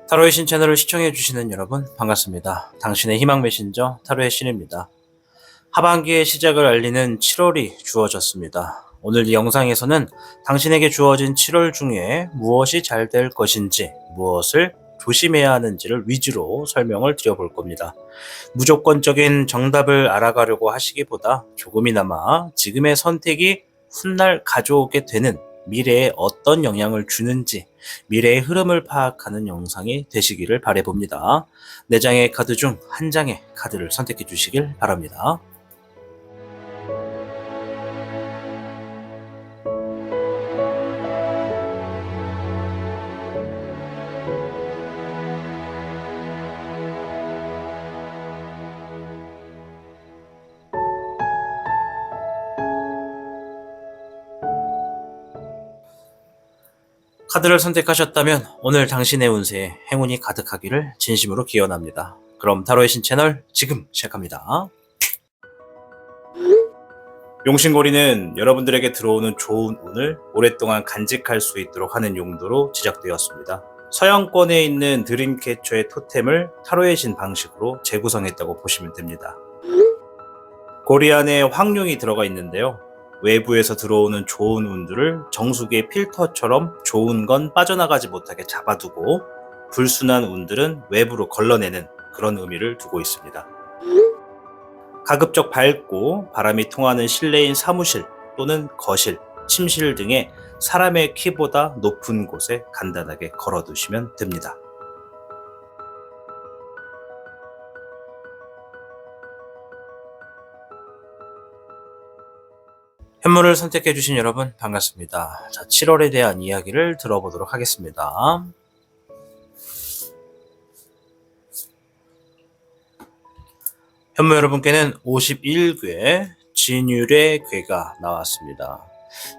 타로의 신 채널을 시청해주시는 여러분 반갑습니다. 당신의 희망 메신저 타로의 신입니다. 하반기의 시작을 알리는 7월이 주어졌습니다. 오늘 이 영상에서는 당신에게 주어진 7월 중에 무엇이 잘 될 것인지, 무엇을 조심해야 하는지를 위주로 설명을 드려볼 겁니다. 무조건적인 정답을 알아가려고 하시기보다 조금이나마 지금의 선택이 훗날 가져오게 되는 미래에 어떤 영향을 주는지, 미래의 흐름을 파악하는 영상이 되시기를 바라봅니다. 4장의 카드 중 한 장의 카드를 선택해 주시길 바랍니다. 카드를 선택하셨다면 오늘 당신의 운세에 행운이 가득하기를 진심으로 기원합니다. 그럼 타로의 신 채널 지금 시작합니다. 용신고리는 여러분들에게 들어오는 좋은 운을 오랫동안 간직할 수 있도록 하는 용도로 제작되었습니다. 서양권에 있는 드림캐쳐의 토템을 타로의 신 방식으로 재구성했다고 보시면 됩니다. 고리 안에 황룡이 들어가 있는데요. 외부에서 들어오는 좋은 운들을 정수기의 필터처럼 좋은 건 빠져나가지 못하게 잡아두고 불순한 운들은 외부로 걸러내는 그런 의미를 두고 있습니다. 가급적 밝고 바람이 통하는 실내인 사무실 또는 거실, 침실 등의 사람의 키보다 높은 곳에 간단하게 걸어두시면 됩니다. 현물을 선택해주신 여러분 반갑습니다. 자, 7월에 대한 이야기를 들어보도록 하겠습니다. 현무 여러분께는 51궤 진율의 궤가 나왔습니다.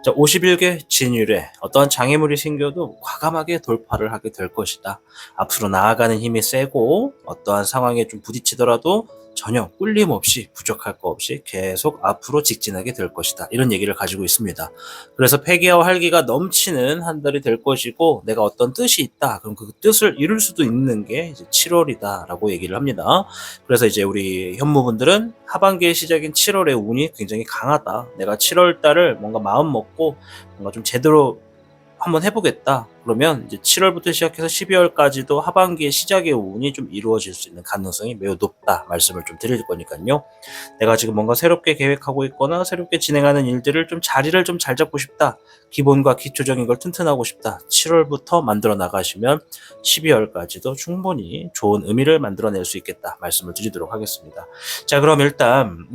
자, 51개 진율에 어떠한 장애물이 생겨도 과감하게 돌파를 하게 될 것이다. 앞으로 나아가는 힘이 세고 어떠한 상황에 좀 부딪히더라도 전혀 꿀림 없이 부족할 거 없이 계속 앞으로 직진하게 될 것이다. 이런 얘기를 가지고 있습니다. 그래서 패기와 활기가 넘치는 한 달이 될 것이고 내가 어떤 뜻이 있다. 그럼 그 뜻을 이룰 수도 있는 게 이제 7월이다 라고 얘기를 합니다. 그래서 이제 우리 현무분들은 하반기의 시작인 7월의 운이 굉장히 강하다. 내가 7월 달을 뭔가 마음 먹고 뭔가 좀 제대로 한번 해보겠다. 그러면 이제 7월부터 시작해서 12월까지도 하반기의 시작의 운이 좀 이루어질 수 있는 가능성이 매우 높다 말씀을 좀 드릴 거니까요. 내가 지금 뭔가 새롭게 계획하고 있거나 새롭게 진행하는 일들을 좀 자리를 좀 잘 잡고 싶다. 기본과 기초적인 걸 튼튼하고 싶다. 7월부터 만들어 나가시면 12월까지도 충분히 좋은 의미를 만들어낼 수 있겠다 말씀을 드리도록 하겠습니다. 자, 그럼 일단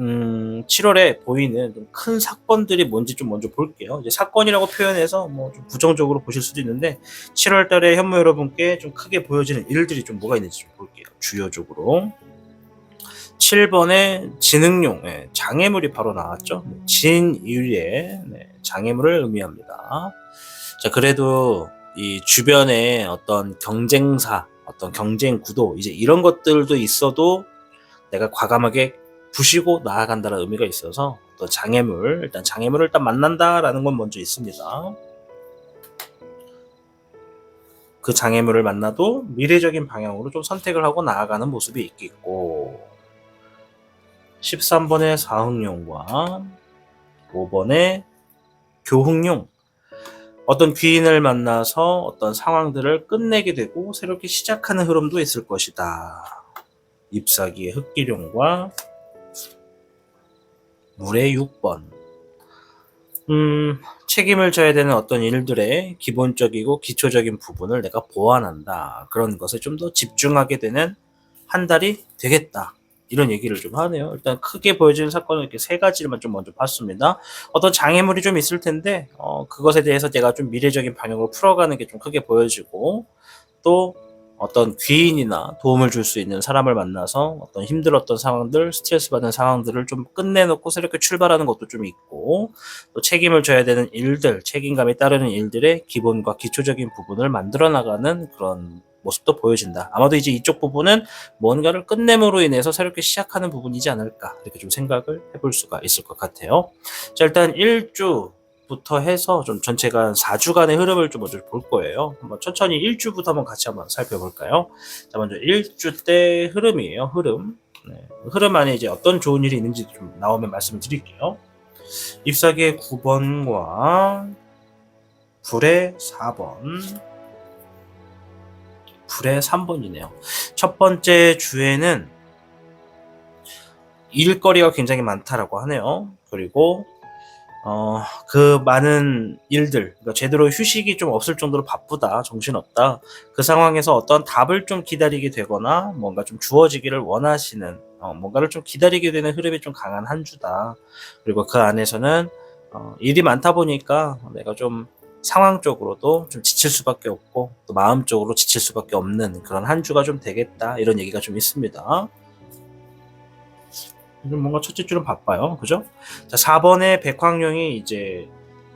7월에 보이는 좀 큰 사건들이 뭔지 좀 먼저 볼게요. 이제 사건이라고 표현해서 뭐 좀 부정적으로 보실 수도 있는데 7월 달에 현무 여러분께 좀 크게 보여지는 일들이 좀 뭐가 있는지 좀 볼게요. 주요적으로 7번에 지능용, 장애물이 바로 나왔죠. 진유의 장애물을 의미합니다. 자, 그래도 이 주변에 어떤 경쟁사, 어떤 경쟁 구도, 이제 이런 것들도 있어도 내가 과감하게 부시고 나아간다는 의미가 있어서 또 장애물, 일단 장애물을 일단 만난다라는 건 먼저 있습니다. 그 장애물을 만나도 미래적인 방향으로 좀 선택을 하고 나아가는 모습이 있겠고 13번의 사흥룡과 5번의 교흥룡, 어떤 귀인을 만나서 어떤 상황들을 끝내게 되고 새롭게 시작하는 흐름도 있을 것이다. 잎사귀의 흑기룡과 물의 6번, 책임을 져야 되는 어떤 일들의 기본적이고 기초적인 부분을 내가 보완한다. 그런 것에 좀 더 집중하게 되는 한 달이 되겠다. 이런 얘기를 좀 하네요. 일단 크게 보여지는 사건은 이렇게 3가지만 좀 먼저 봤습니다. 어떤 장애물이 좀 있을 텐데 그것에 대해서 내가 좀 미래적인 방향으로 풀어가는 게 좀 크게 보여지고, 또 어떤 귀인이나 도움을 줄 수 있는 사람을 만나서 어떤 힘들었던 상황들, 스트레스 받는 상황들을 좀 끝내놓고 새롭게 출발하는 것도 좀 있고, 또 책임을 져야 되는 일들, 책임감이 따르는 일들의 기본과 기초적인 부분을 만들어 나가는 그런 모습도 보여진다. 아마도 이제 이쪽 부분은 뭔가를 끝냄으로 인해서 새롭게 시작하는 부분이지 않을까, 이렇게 좀 생각을 해볼 수가 있을 것 같아요. 자, 일단 1주 부터 해서 좀 전체가 4주간의 흐름을 좀 먼저 볼 거예요. 한번 천천히 1주부터 한번 같이 한번 살펴볼까요? 자, 먼저 1주 때 흐름이에요. 흐름. 네. 흐름 안에 이제 어떤 좋은 일이 있는지 좀 나오면 말씀을 드릴게요. 잎사귀의 9번과 불의 4번, 불의 3번이네요. 첫 번째 주에는 일거리가 굉장히 많다라고 하네요. 그리고 그 많은 일들, 그러니까 제대로 휴식이 좀 없을 정도로 바쁘다, 정신없다. 그 상황에서 어떤 답을 좀 기다리게 되거나 뭔가 좀 주어지기를 원하시는, 뭔가를 좀 기다리게 되는 흐름이 좀 강한 한 주다. 그리고 그 안에서는 일이 많다 보니까 내가 좀 상황적으로도 좀 지칠 수밖에 없고 또 마음적으로 지칠 수밖에 없는 그런 한 주가 좀 되겠다, 이런 얘기가 좀 있습니다. 뭔가 첫째 주는 바빠요. 그죠? 자, 4번의 백황령이 이제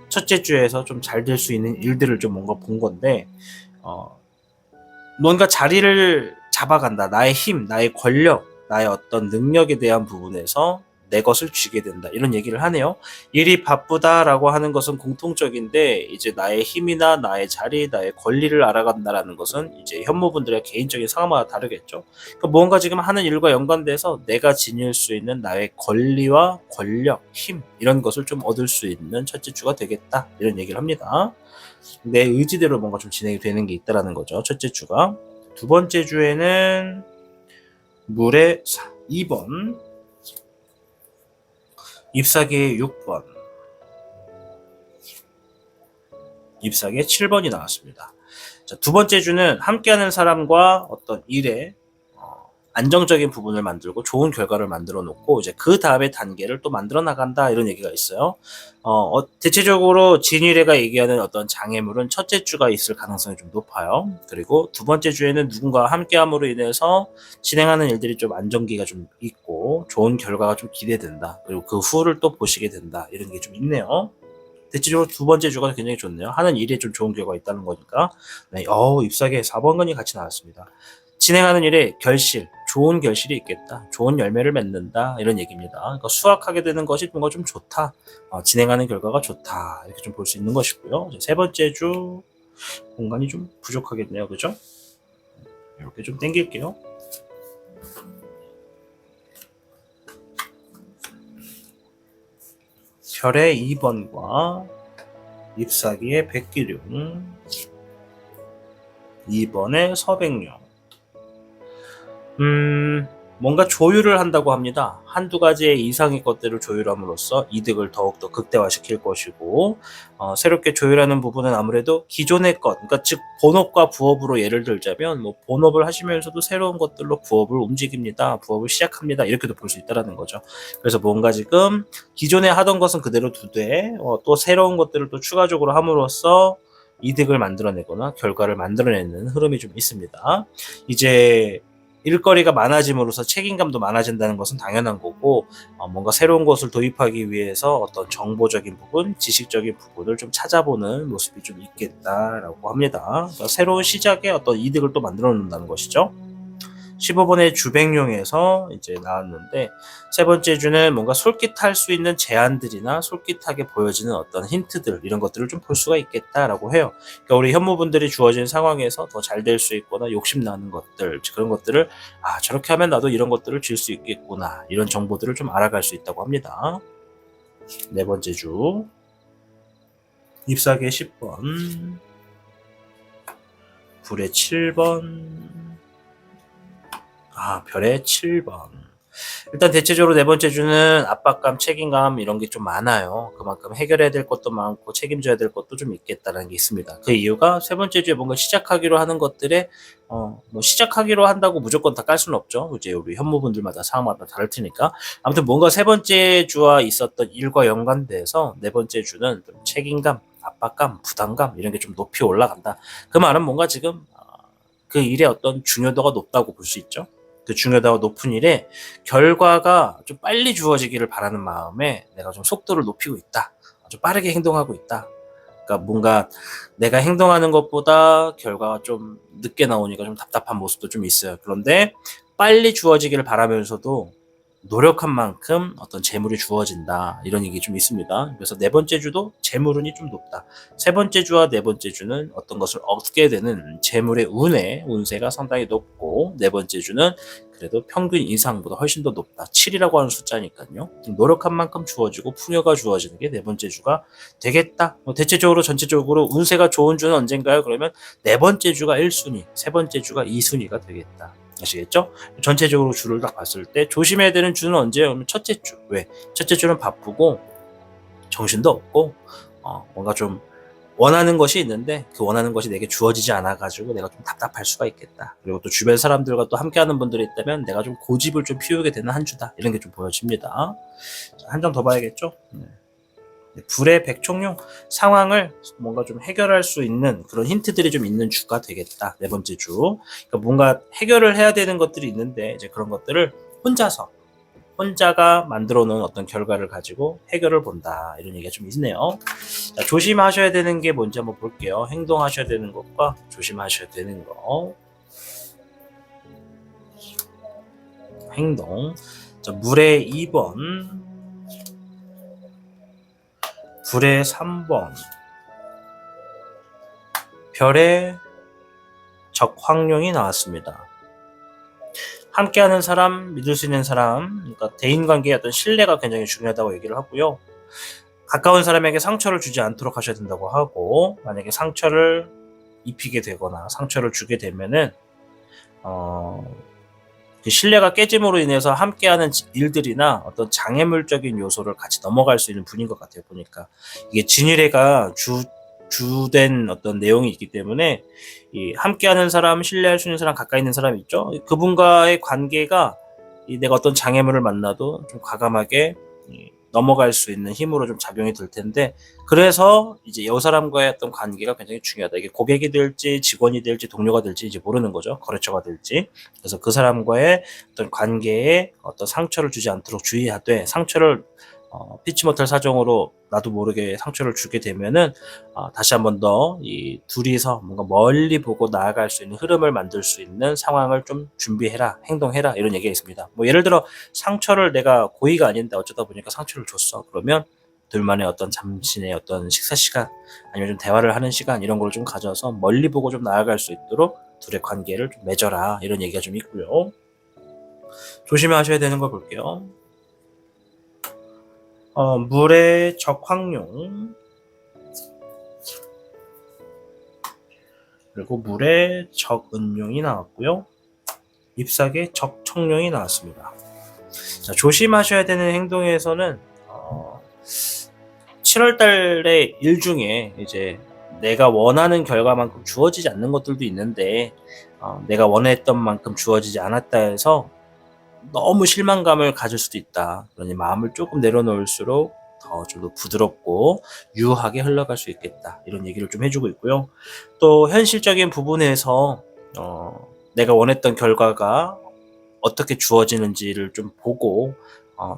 첫째 주에서 좀 잘 될 수 있는 일들을 좀 뭔가 본 건데, 뭔가 자리를 잡아간다. 나의 힘, 나의 권력, 나의 어떤 능력에 대한 부분에서 내 것을 쥐게 된다, 이런 얘기를 하네요. 일이 바쁘다라고 하는 것은 공통적인데, 이제 나의 힘이나 나의 자리, 나의 권리를 알아간다라는 것은 이제 현무분들의 개인적인 상황마다 다르겠죠. 그러니까 무언가 지금 하는 일과 연관돼서 내가 지닐 수 있는 나의 권리와 권력, 힘, 이런 것을 좀 얻을 수 있는 첫째 주가 되겠다, 이런 얘기를 합니다. 내 의지대로 뭔가 좀 진행이 되는 게 있다라는 거죠, 첫째 주가. 두 번째 주에는 물의 2번, 잎사귀의 6번, 잎사귀의 7번이 나왔습니다. 자, 두 번째 주는 함께하는 사람과 어떤 일에 안정적인 부분을 만들고 좋은 결과를 만들어 놓고 이제 그 다음에 단계를 또 만들어 나간다, 이런 얘기가 있어요. 대체적으로 진일애가 얘기하는 어떤 장애물은 첫째 주가 있을 가능성이 좀 높아요. 그리고 두 번째 주에는 누군가와 함께함으로 인해서 진행하는 일들이 좀 안정기가 좀 있고 좋은 결과가 좀 기대된다. 그리고 그 후를 또 보시게 된다, 이런 게 좀 있네요. 대체적으로 두 번째 주가 굉장히 좋네요. 하는 일에 좀 좋은 결과가 있다는 거니까. 네, 잎사귀 4번건이 같이 나왔습니다. 진행하는 일에 결실, 좋은 결실이 있겠다, 좋은 열매를 맺는다, 이런 얘기입니다. 그러니까 수확하게 되는 것이 뭔가 좀 좋다, 진행하는 결과가 좋다, 이렇게 좀 볼 수 있는 것이고요. 세 번째 주 공간이 좀 부족하겠네요. 그죠? 이렇게 좀 당길게요. 별의 2번과 잎사귀의 백기룡, 2번의 서백룡. 뭔가 조율을 한다고 합니다. 한두 가지의 이상의 것들을 조율함으로써 이득을 더욱더 극대화시킬 것이고, 새롭게 조율하는 부분은 아무래도 기존의 것, 그러니까 즉 본업과 부업으로 예를 들자면 뭐 본업을 하시면서도 새로운 것들로 부업을 움직입니다, 부업을 시작합니다, 이렇게도 볼 수 있다는 거죠. 그래서 뭔가 지금 기존에 하던 것은 그대로 두되 또 새로운 것들을 또 추가적으로 함으로써 이득을 만들어내거나 결과를 만들어내는 흐름이 좀 있습니다. 이제 일거리가 많아짐으로써 책임감도 많아진다는 것은 당연한 거고, 뭔가 새로운 것을 도입하기 위해서 어떤 정보적인 부분, 지식적인 부분을 좀 찾아보는 모습이 좀 있겠다라고 합니다. 그러니까 새로운 시작에 어떤 이득을 또 만들어 놓는다는 것이죠. 15번의 주백룡에서 이제 나왔는데, 세 번째 주는 뭔가 솔깃할 수 있는 제안들이나 솔깃하게 보여지는 어떤 힌트들, 이런 것들을 좀 볼 수가 있겠다라고 해요. 그러니까 우리 현무분들이 주어진 상황에서 더 잘 될 수 있거나 욕심나는 것들, 그런 것들을 저렇게 하면 나도 이런 것들을 질 수 있겠구나, 이런 정보들을 좀 알아갈 수 있다고 합니다. 네 번째 주 잎사귀의 10번, 불의 7번, 별의 7번. 일단 대체적으로 네 번째 주는 압박감, 책임감, 이런 게 좀 많아요. 그만큼 해결해야 될 것도 많고 책임져야 될 것도 좀 있겠다는 게 있습니다. 그 이유가 세 번째 주에 뭔가 시작하기로 하는 것들에 뭐 시작하기로 한다고 무조건 다 깔 수는 없죠. 이제 우리 현무분들마다 상황마다 다를 테니까. 아무튼 뭔가 세 번째 주와 있었던 일과 연관돼서 네 번째 주는 좀 책임감, 압박감, 부담감, 이런 게 좀 높이 올라간다. 그 말은 뭔가 지금 그 일의 어떤 중요도가 높다고 볼 수 있죠. 그 중요도가 높은 일에 결과가 좀 빨리 주어지기를 바라는 마음에 내가 좀 속도를 높이고 있다, 좀 빠르게 행동하고 있다. 그러니까 뭔가 내가 행동하는 것보다 결과가 좀 늦게 나오니까 좀 답답한 모습도 좀 있어요. 그런데 빨리 주어지기를 바라면서도 노력한 만큼 어떤 재물이 주어진다. 이런 얘기 좀 있습니다. 그래서 네 번째 주도 재물운이 좀 높다. 세 번째 주와 네 번째 주는 어떤 것을 얻게 되는 재물의 운세가 상당히 높고, 네 번째 주는 그래도 평균 이상보다 훨씬 더 높다. 7이라고 하는 숫자니까요. 노력한 만큼 주어지고 풍요가 주어지는 게 네 번째 주가 되겠다. 대체적으로 전체적으로 운세가 좋은 주는 언젠가요? 그러면 네 번째 주가 1순위, 세 번째 주가 2순위가 되겠다. 아시겠죠? 전체적으로 주를 딱 봤을 때 조심해야 되는 주는 언제예요? 그러면 첫째 주. 왜? 첫째 주는 바쁘고 정신도 없고 뭔가 좀 원하는 것이 있는데 그 원하는 것이 내게 주어지지 않아가지고 내가 좀 답답할 수가 있겠다. 그리고 또 주변 사람들과 또 함께하는 분들이 있다면 내가 좀 고집을 좀 피우게 되는 한 주다. 이런 게 좀 보여집니다. 한 장 더 봐야겠죠? 네. 불의 백총용, 상황을 뭔가 좀 해결할 수 있는 그런 힌트들이 좀 있는 주가 되겠다. 네 번째 주. 그러니까 뭔가 해결을 해야 되는 것들이 있는데 이제 그런 것들을 혼자가 만들어 놓은 어떤 결과를 가지고 해결을 본다. 이런 얘기가 좀 있네요. 자, 조심하셔야 되는 게 뭔지 한번 볼게요. 행동하셔야 되는 것과 조심하셔야 되는 거. 행동. 자, 물의 2번, 불의 3번, 별의 적황룡이 나왔습니다. 함께하는 사람, 믿을 수 있는 사람, 그러니까 대인관계의 어떤 신뢰가 굉장히 중요하다고 얘기를 하고요. 가까운 사람에게 상처를 주지 않도록 하셔야 된다고 하고, 만약에 상처를 입히게 되거나 상처를 주게 되면은 그 신뢰가 깨짐으로 인해서 함께하는 일들이나 어떤 장애물적인 요소를 같이 넘어갈 수 있는 분인 것 같아요. 보니까 이게 진일해가 주된 어떤 내용이 있기 때문에 이 함께하는 사람, 신뢰할 수 있는 사람, 가까이 있는 사람 있죠. 그분과의 관계가 내가 어떤 장애물을 만나도 좀 과감하게 넘어갈 수 있는 힘으로 좀 작용이 될 텐데, 그래서 이제 이 사람과의 어떤 관계가 굉장히 중요하다. 이게 고객이 될지 직원이 될지 동료가 될지 이제 모르는 거죠. 거래처가 될지. 그래서 그 사람과의 어떤 관계에 어떤 상처를 주지 않도록 주의하되, 상처를 피치 못할 사정으로 나도 모르게 상처를 주게 되면은 다시 한 번 더 이 둘이서 뭔가 멀리 보고 나아갈 수 있는 흐름을 만들 수 있는 상황을 좀 준비해라, 행동해라, 이런 얘기가 있습니다. 뭐 예를 들어 상처를 내가 고의가 아닌데 어쩌다 보니까 상처를 줬어. 그러면 둘만의 어떤 잠시의 어떤 식사 시간, 아니면 좀 대화를 하는 시간, 이런 걸 좀 가져서 멀리 보고 좀 나아갈 수 있도록 둘의 관계를 좀 맺어라, 이런 얘기가 좀 있고요. 조심하셔야 되는 걸 볼게요. 물의 적황룡, 그리고 물의 적은룡이 나왔고요. 잎사귀의 적청룡이 나왔습니다. 자, 조심하셔야 되는 행동에서는 7월 달의 일 중에 이제 내가 원하는 결과만큼 주어지지 않는 것들도 있는데 내가 원했던 만큼 주어지지 않았다 해서 너무 실망감을 가질 수도 있다. 그러니 마음을 조금 내려놓을수록 더 좀 더 부드럽고 유하게 흘러갈 수 있겠다. 이런 얘기를 좀 해주고 있고요. 또 현실적인 부분에서 내가 원했던 결과가 어떻게 주어지는지를 좀 보고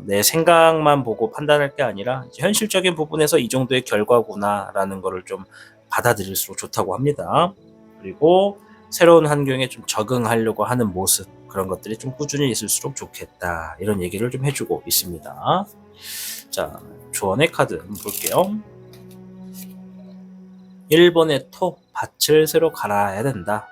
내 생각만 보고 판단할 게 아니라 현실적인 부분에서 이 정도의 결과구나라는 거를 좀 받아들일수록 좋다고 합니다. 그리고 새로운 환경에 좀 적응하려고 하는 모습, 그런 것들이 좀 꾸준히 있을수록 좋겠다. 이런 얘기를 좀 해주고 있습니다. 자, 조언의 카드 한번 볼게요. 1번의 토, 밭을 새로 갈아야 된다.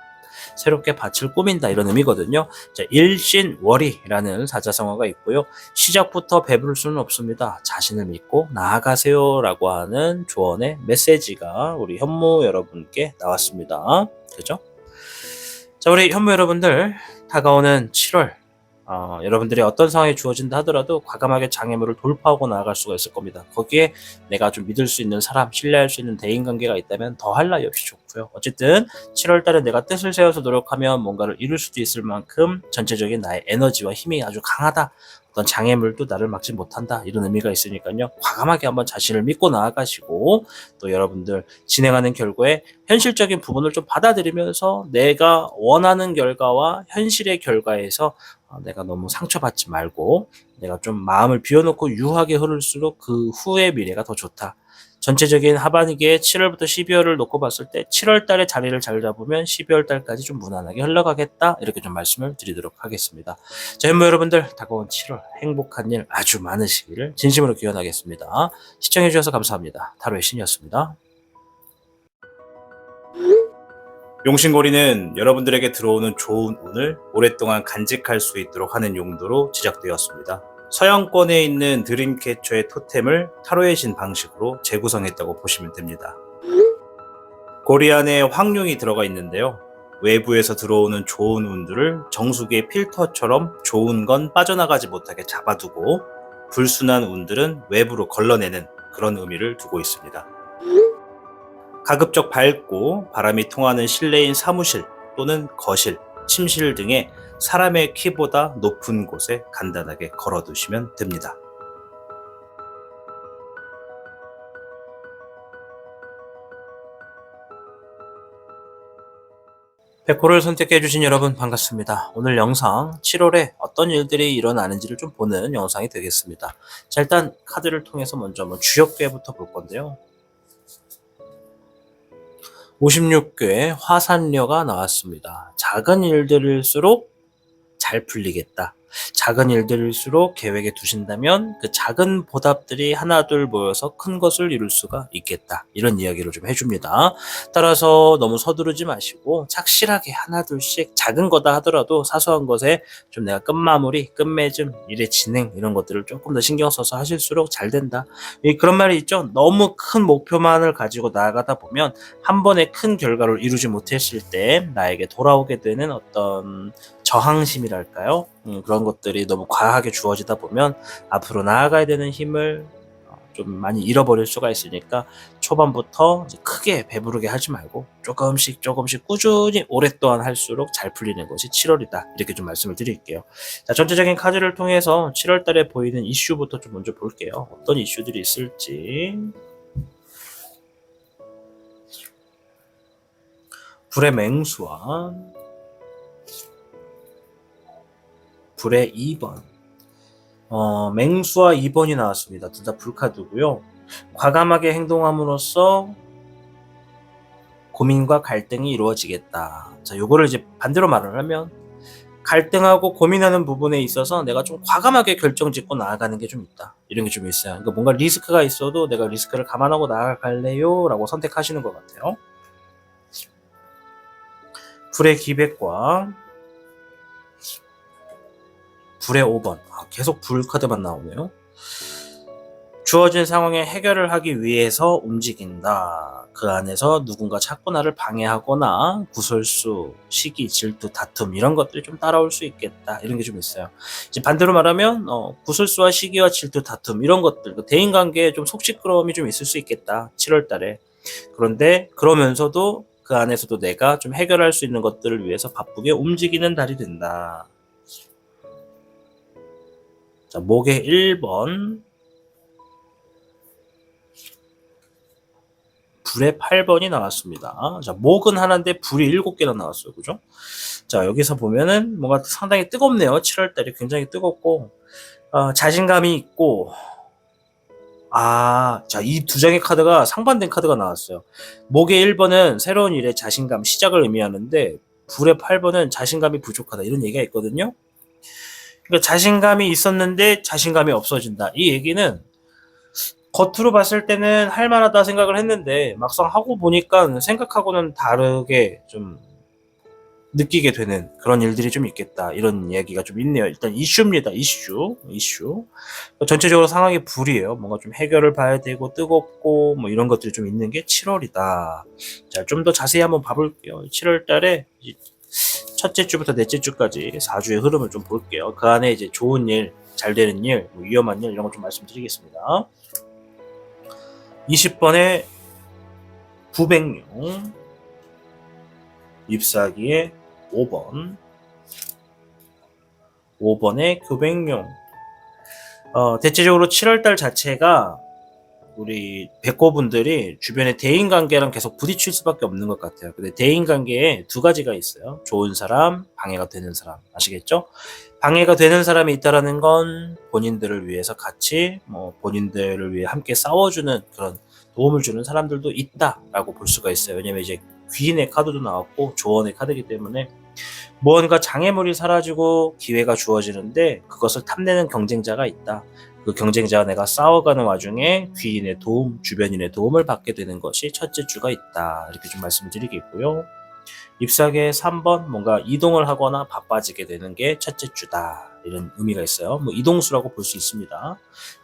새롭게 밭을 꾸민다, 이런 의미거든요. 자, 일신월이라는 사자성어가 있고요. 시작부터 배부를 수는 없습니다. 자신을 믿고 나아가세요 라고 하는 조언의 메시지가 우리 현무 여러분께 나왔습니다. 그죠? 자, 우리 현무 여러분들, 다가오는 7월 여러분들이 어떤 상황이 주어진다 하더라도 과감하게 장애물을 돌파하고 나아갈 수가 있을 겁니다. 거기에 내가 좀 믿을 수 있는 사람, 신뢰할 수 있는 대인관계가 있다면 더할 나위 없이 좋고요. 어쨌든 7월 달에 내가 뜻을 세워서 노력하면 뭔가를 이룰 수도 있을 만큼 전체적인 나의 에너지와 힘이 아주 강하다. 어떤 장애물도 나를 막지 못한다. 이런 의미가 있으니까요. 과감하게 한번 자신을 믿고 나아가시고, 또 여러분들 진행하는 결과에 현실적인 부분을 좀 받아들이면서 내가 원하는 결과와 현실의 결과에서 내가 너무 상처받지 말고 내가 좀 마음을 비워놓고 유하게 흐를수록 그 후의 미래가 더 좋다. 전체적인 하반기에 7월부터 12월을 놓고 봤을 때 7월 달에 자리를 잘 잡으면 12월 달까지 좀 무난하게 흘러가겠다. 이렇게 좀 말씀을 드리도록 하겠습니다. 자, 현모 여러분들 다가온 7월 행복한 일 아주 많으시기를 진심으로 기원하겠습니다. 시청해주셔서 감사합니다. 타로의 신이었습니다. 용신고리는 여러분들에게 들어오는 좋은 운을 오랫동안 간직할 수 있도록 하는 용도로 제작되었습니다. 서양권에 있는 드림캐쳐의 토템을 타로의 신 방식으로 재구성했다고 보시면 됩니다. 고리 안에 황룡이 들어가 있는데요. 외부에서 들어오는 좋은 운들을 정수기의 필터처럼 좋은 건 빠져나가지 못하게 잡아두고 불순한 운들은 외부로 걸러내는 그런 의미를 두고 있습니다. 가급적 밝고 바람이 통하는 실내인 사무실 또는 거실, 침실 등의 사람의 키보다 높은 곳에 간단하게 걸어두시면 됩니다. 백호를 선택해주신 여러분 반갑습니다. 오늘 영상 7월에 어떤 일들이 일어나는지를 좀 보는 영상이 되겠습니다. 자, 일단 카드를 통해서 먼저 주역괴부터 볼 건데요. 56궤 화산녀가 나왔습니다. 작은 일들일수록 잘 풀리겠다. 작은 일들일수록 계획에 두신다면 그 작은 보답들이 하나둘 모여서 큰 것을 이룰 수가 있겠다. 이런 이야기를 좀 해줍니다. 따라서 너무 서두르지 마시고 착실하게 하나둘씩 작은 거다 하더라도 사소한 것에 좀 내가 끝마무리, 끝맺음, 일의 진행 이런 것들을 조금 더 신경 써서 하실수록 잘 된다. 그런 말이 있죠. 너무 큰 목표만을 가지고 나아가다 보면 한 번에 큰 결과를 이루지 못했을 때 나에게 돌아오게 되는 어떤 저항심이랄까요? 그런 것들이 너무 과하게 주어지다 보면 앞으로 나아가야 되는 힘을 좀 많이 잃어버릴 수가 있으니까 초반부터 이제 크게 배부르게 하지 말고 조금씩 꾸준히 오랫동안 할수록 잘 풀리는 것이 7월이다. 이렇게 좀 말씀을 드릴게요. 자, 전체적인 카드를 통해서 7월 달에 보이는 이슈부터 좀 먼저 볼게요. 어떤 이슈들이 있을지. 불의 맹수와 불의 2번. 맹수와 2번이 나왔습니다. 둘 다 불카드고요. 과감하게 행동함으로써 고민과 갈등이 이루어지겠다. 자, 요거를 이제 반대로 말을 하면 갈등하고 고민하는 부분에 있어서 내가 좀 과감하게 결정 짓고 나아가는 게 좀 있다. 이런 게 좀 있어요. 그러니까 뭔가 리스크가 있어도 내가 리스크를 감안하고 나아갈래요? 라고 선택하시는 것 같아요. 불의 기백과 불의 5번. 계속 불 카드만 나오네요. 주어진 상황에 해결을 하기 위해서 움직인다. 그 안에서 누군가 자꾸 나를 방해하거나 구설수, 시기, 질투, 다툼 이런 것들이 좀 따라올 수 있겠다. 이런 게 좀 있어요. 이제 반대로 말하면 구설수와 시기와 질투, 다툼 이런 것들 대인관계에 좀 속시끄러움이 좀 있을 수 있겠다. 7월 달에. 그런데 그러면서도 그 안에서도 내가 좀 해결할 수 있는 것들을 위해서 바쁘게 움직이는 달이 된다. 자, 목의 1번, 불의 8번이 나왔습니다. 자, 목은 하나인데 불이 7개나 나왔어요. 그죠? 자, 여기서 보면은 뭔가 상당히 뜨겁네요. 7월달이 굉장히 뜨겁고, 자신감이 있고, 자, 이 두 장의 카드가 상반된 카드가 나왔어요. 목의 1번은 새로운 일에 자신감, 시작을 의미하는데, 불의 8번은 자신감이 부족하다. 이런 얘기가 있거든요. 그러니까 자신감이 있었는데 자신감이 없어진다. 이 얘기는 겉으로 봤을 때는 할만하다 생각을 했는데 막상 하고 보니까 생각하고는 다르게 좀 느끼게 되는 그런 일들이 좀 있겠다. 이런 이야기가 좀 있네요. 일단 이슈입니다. 이슈. 전체적으로 상황이 불이에요. 뭔가 좀 해결을 봐야 되고 뜨겁고 뭐 이런 것들이 좀 있는 게 7월이다. 자, 좀 더 자세히 한번 봐볼게요. 7월 달에 첫째 주부터 넷째 주까지 4주의 흐름을 좀 볼게요. 그 안에 이제 좋은 일, 잘 되는 일, 위험한 일 이런 거 좀 말씀드리겠습니다. 20번에 부백룡, 잎사귀의 5번에 교백룡. 대체적으로 7월달 자체가 우리 백호분들이 주변에 대인관계랑 계속 부딪힐 수밖에 없는 것 같아요. 근데 대인관계에 두 가지가 있어요. 좋은 사람, 방해가 되는 사람. 아시겠죠? 방해가 되는 사람이 있다라는 건 본인들을 위해서 같이 본인들을 위해 함께 싸워주는 그런 도움을 주는 사람들도 있다라고 볼 수가 있어요. 왜냐면 이제 귀인의 카드도 나왔고 조언의 카드이기 때문에 무언가 장애물이 사라지고 기회가 주어지는데 그것을 탐내는 경쟁자가 있다. 그 경쟁자와 내가 싸워가는 와중에 귀인의 도움, 주변인의 도움을 받게 되는 것이 첫째 주가 있다. 이렇게 좀 말씀드리겠고요. 잎사귀의 3번 뭔가 이동을 하거나 바빠지게 되는 게 첫째 주다. 이런 의미가 있어요. 뭐 이동수라고 볼 수 있습니다.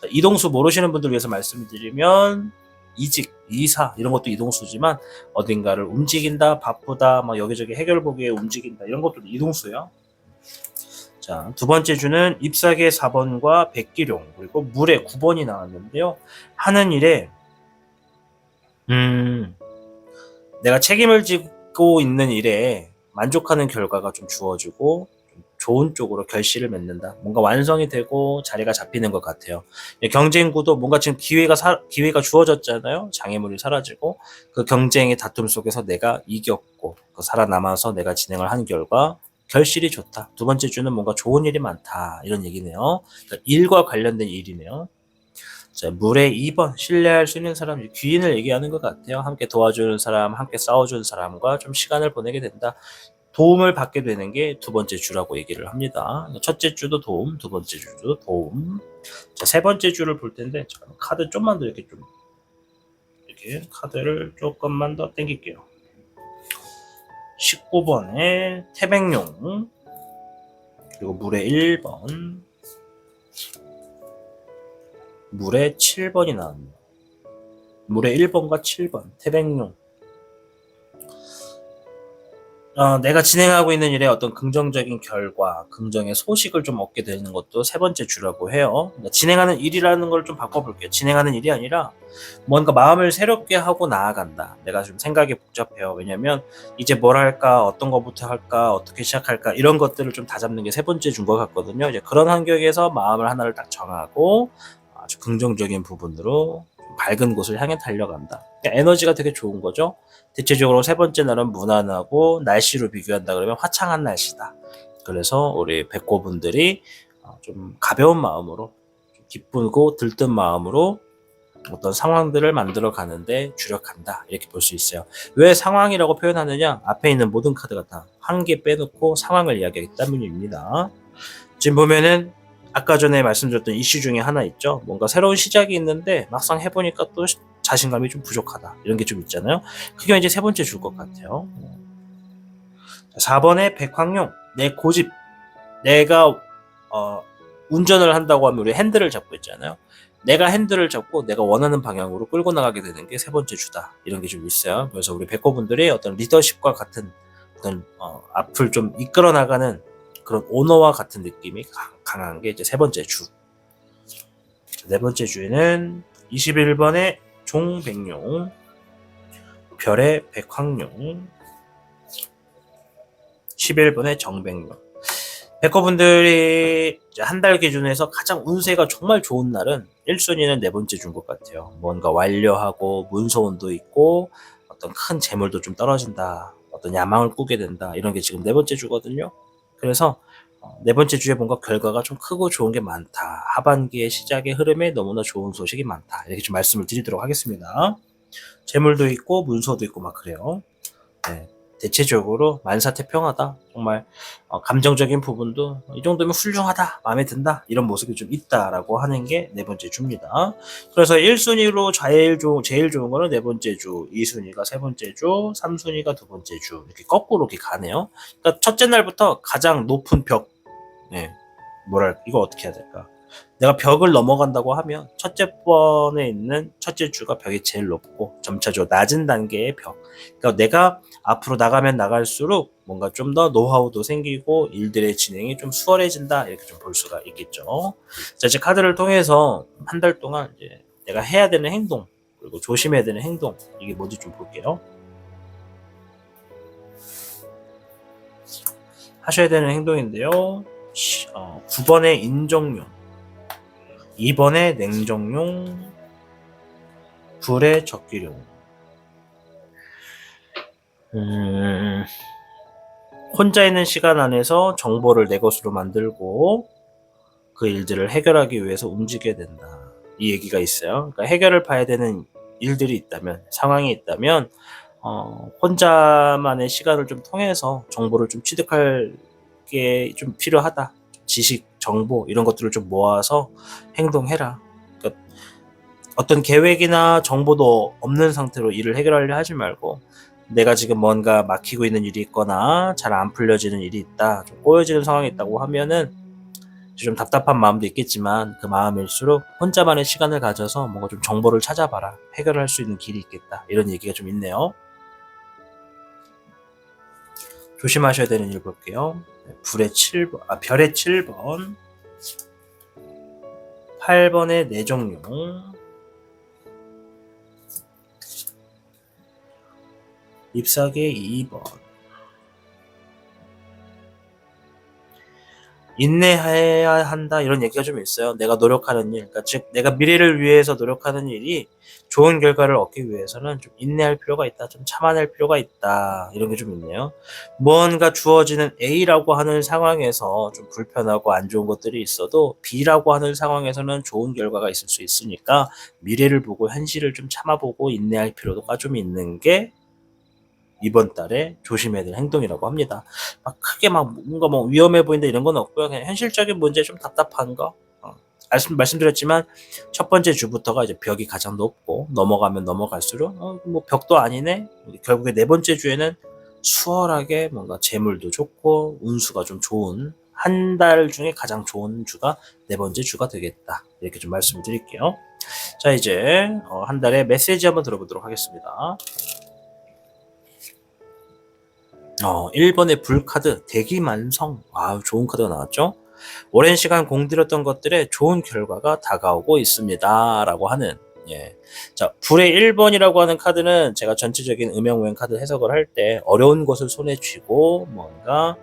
이동수 모르시는 분들 위해서 말씀드리면 이직, 이사 이런 것도 이동수지만 어딘가를 움직인다, 바쁘다, 막 여기저기 해결 보기에 움직인다 이런 것도 이동수예요. 자, 두 번째 주는 잎사귀의 4번과 백기룡 그리고 물의 9번이 나왔는데요. 하는 일에 내가 책임을 지고 있는 일에 만족하는 결과가 좀 주어지고 좀 좋은 쪽으로 결실을 맺는다. 뭔가 완성이 되고 자리가 잡히는 것 같아요. 경쟁구도 뭔가 지금 기회가 주어졌잖아요. 장애물이 사라지고 그 경쟁의 다툼 속에서 내가 이겼고 살아남아서 내가 진행을 한 결과 결실이 좋다. 두 번째 주는 뭔가 좋은 일이 많다. 이런 얘기네요. 그러니까 일과 관련된 일이네요. 자, 물의 2번 신뢰할 수 있는 사람, 귀인을 얘기하는 것 같아요. 함께 도와주는 사람, 함께 싸워주는 사람과 좀 시간을 보내게 된다. 도움을 받게 되는 게 두 번째 주라고 얘기를 합니다. 첫째 주도 도움, 두 번째 주도 도움. 자, 세 번째 주를 볼 텐데 카드 좀만 더 이렇게 카드를 조금만 더 당길게요. 19번에 태백용 그리고 물의 1번 물의 7번이 나왔네요. 물의 1번과 7번 태백용 내가 진행하고 있는 일에 어떤 긍정적인 결과, 긍정의 소식을 좀 얻게 되는 것도 세 번째 주라고 해요. 그러니까 진행하는 일이라는 걸 좀 바꿔볼게요. 진행하는 일이 아니라 뭔가 마음을 새롭게 하고 나아간다. 내가 좀 생각이 복잡해요. 왜냐면 이제 뭘 할까, 어떤 것부터 할까, 어떻게 시작할까 이런 것들을 좀 다잡는 게 세 번째 준 것 같거든요. 이제 그런 환경에서 마음을 하나를 딱 정하고 아주 긍정적인 부분으로 밝은 곳을 향해 달려간다. 그러니까 에너지가 되게 좋은 거죠. 대체적으로 세 번째 날은 무난하고 날씨로 비교한다 그러면 화창한 날씨다. 그래서 우리 백호분들이 좀 가벼운 마음으로 기쁘고 들뜬 마음으로 어떤 상황들을 만들어 가는데 주력한다. 이렇게 볼 수 있어요. 왜 상황이라고 표현하느냐? 앞에 있는 모든 카드가 다 한 개 빼놓고 상황을 이야기하기 때문입니다. 지금 보면은 아까 전에 말씀드렸던 이슈 중에 하나 있죠. 뭔가 새로운 시작이 있는데 막상 해보니까 또 자신감이 좀 부족하다. 이런 게 좀 있잖아요. 그게 이제 세 번째 줄 것 같아요. 4번에 백황용, 내 고집. 내가 운전을 한다고 하면 우리 핸들을 잡고 있잖아요. 내가 핸들을 잡고 내가 원하는 방향으로 끌고 나가게 되는 게 세 번째 주다. 이런 게 좀 있어요. 그래서 우리 백호분들이 어떤 리더십과 같은 어떤 앞을 좀 이끌어 나가는 그런 오너와 같은 느낌이 강한 게 이제 세 번째 주. 네 번째 주에는 21번의 종백룡, 별의 백황룡, 11번의 정백룡. 백호분들이 한 달 기준에서 가장 운세가 정말 좋은 날은 1순위는 네 번째 준 것 같아요. 뭔가 완료하고 문서운도 있고 어떤 큰 재물도 좀 떨어진다. 어떤 야망을 꾸게 된다. 이런 게 지금 네 번째 주거든요. 그래서 네 번째 주에 뭔가 결과가 좀 크고 좋은 게 많다. 하반기의 시작의 흐름에 너무나 좋은 소식이 많다. 이렇게 좀 말씀을 드리도록 하겠습니다. 재물도 있고 문서도 있고 막 그래요. 네. 대체적으로 만사태평하다. 정말 감정적인 부분도 이 정도면 훌륭하다. 마음에 든다. 이런 모습이 좀 있다라고 하는 게 네 번째 주입니다. 그래서 1순위로 제일 좋은 거는 네 번째 주, 2순위가 세 번째 주, 3순위가 두 번째 주. 이렇게 거꾸로 이렇게 가네요. 그러니까 첫째 날부터 가장 높은 벽. 네. 이거 어떻게 해야 될까? 내가 벽을 넘어간다고 하면 첫째 번에 있는 첫째 주가 벽이 제일 높고 점차적으로 낮은 단계의 벽. 그러니까 내가 앞으로 나가면 나갈수록 뭔가 좀 더 노하우도 생기고 일들의 진행이 좀 수월해진다. 이렇게 좀 볼 수가 있겠죠. 자, 이제 카드를 통해서 한 달 동안 이제 내가 해야 되는 행동 그리고 조심해야 되는 행동 이게 뭔지 좀 볼게요. 하셔야 되는 행동인데요. 9번의 인정용, 2번의 냉정용, 불의 적기용. 혼자 있는 시간 안에서 정보를 내 것으로 만들고 그 일들을 해결하기 위해서 움직여야 된다. 이 얘기가 있어요. 그러니까 해결을 봐야 되는 일들이 있다면, 상황이 있다면 혼자만의 시간을 좀 통해서 정보를 좀 취득할 게 좀 필요하다. 지식, 정보 이런 것들을 좀 모아서 행동해라. 그러니까 어떤 계획이나 정보도 없는 상태로 일을 해결하려 하지 말고, 내가 지금 뭔가 막히고 있는 일이 있거나 잘 안 풀려지는 일이 있다, 좀 꼬여지는 상황이 있다고 하면은 좀 답답한 마음도 있겠지만, 그 마음일수록 혼자만의 시간을 가져서 뭔가 좀 정보를 찾아봐라. 해결할 수 있는 길이 있겠다. 이런 얘기가 좀 있네요. 조심하셔야 되는 일 볼게요. 별의 7번, 8번의 내종용, 잎사귀의 2번. 인내해야 한다, 이런 얘기가 좀 있어요. 내가 노력하는 일, 그러니까 즉 내가 미래를 위해서 노력하는 일이 좋은 결과를 얻기 위해서는 좀 인내할 필요가 있다, 좀 참아낼 필요가 있다, 이런 게 좀 있네요. 무언가 주어지는 A라고 하는 상황에서 좀 불편하고 안 좋은 것들이 있어도 B라고 하는 상황에서는 좋은 결과가 있을 수 있으니까, 미래를 보고 현실을 좀 참아보고 인내할 필요가 좀 있는 게 이번 달에 조심해야 될 행동이라고 합니다. 막 크게 막 뭔가 뭐 위험해 보인다 이런 건 없고요. 그냥 현실적인 문제, 좀 답답한 거. 말씀드렸지만 첫 번째 주부터가 이제 벽이 가장 높고, 넘어가면 넘어갈수록 뭐 벽도 아니네. 결국에 네 번째 주에는 수월하게 뭔가 재물도 좋고 운수가 좀 좋은, 한 달 중에 가장 좋은 주가 네 번째 주가 되겠다. 이렇게 좀 말씀을 드릴게요. 자, 이제 한 달의 메시지 한번 들어보도록 하겠습니다. 1번의 불카드, 대기만성. 좋은 카드가 나왔죠? 오랜 시간 공들였던 것들에 좋은 결과가 다가오고 있습니다. 라고 하는, 예. 자, 불의 1번이라고 하는 카드는 제가 전체적인 음영우행 카드 해석을 할 때 어려운 것을 손에 쥐고 뭔가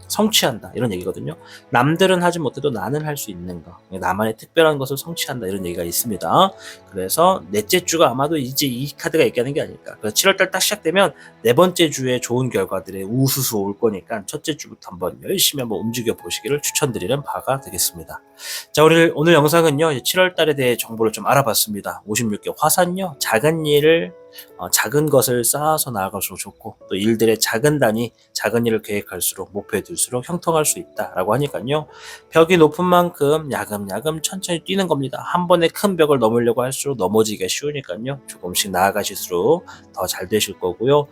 성취한다, 이런 얘기거든요. 남들은 하지 못해도 나는 할 수 있는 거, 나만의 특별한 것을 성취한다, 이런 얘기가 있습니다. 그래서 넷째 주가 아마도 이제 이 카드가 얘기하는 게 아닐까. 그래서 7월달 딱 시작되면 네 번째 주에 좋은 결과들의 우수수 올 거니까 첫째 주부터 한번 열심히 한번 움직여 보시기를 추천드리는 바가 되겠습니다. 자, 오늘 영상은요, 7월달에 대해 정보를 좀 알아봤습니다. 56개 화산요, 작은 일을 작은 것을 쌓아서 나아갈수록 좋고, 또 일들의 작은 단위, 작은 일을 계획할수록, 목표에 둘수록 형통할 수 있다라고 하니까요. 벽이 높은 만큼 야금야금 천천히 뛰는 겁니다. 한 번에 큰 벽을 넘으려고 할수록 넘어지기가 쉬우니까요. 조금씩 나아가실수록 더 잘 되실 거고요.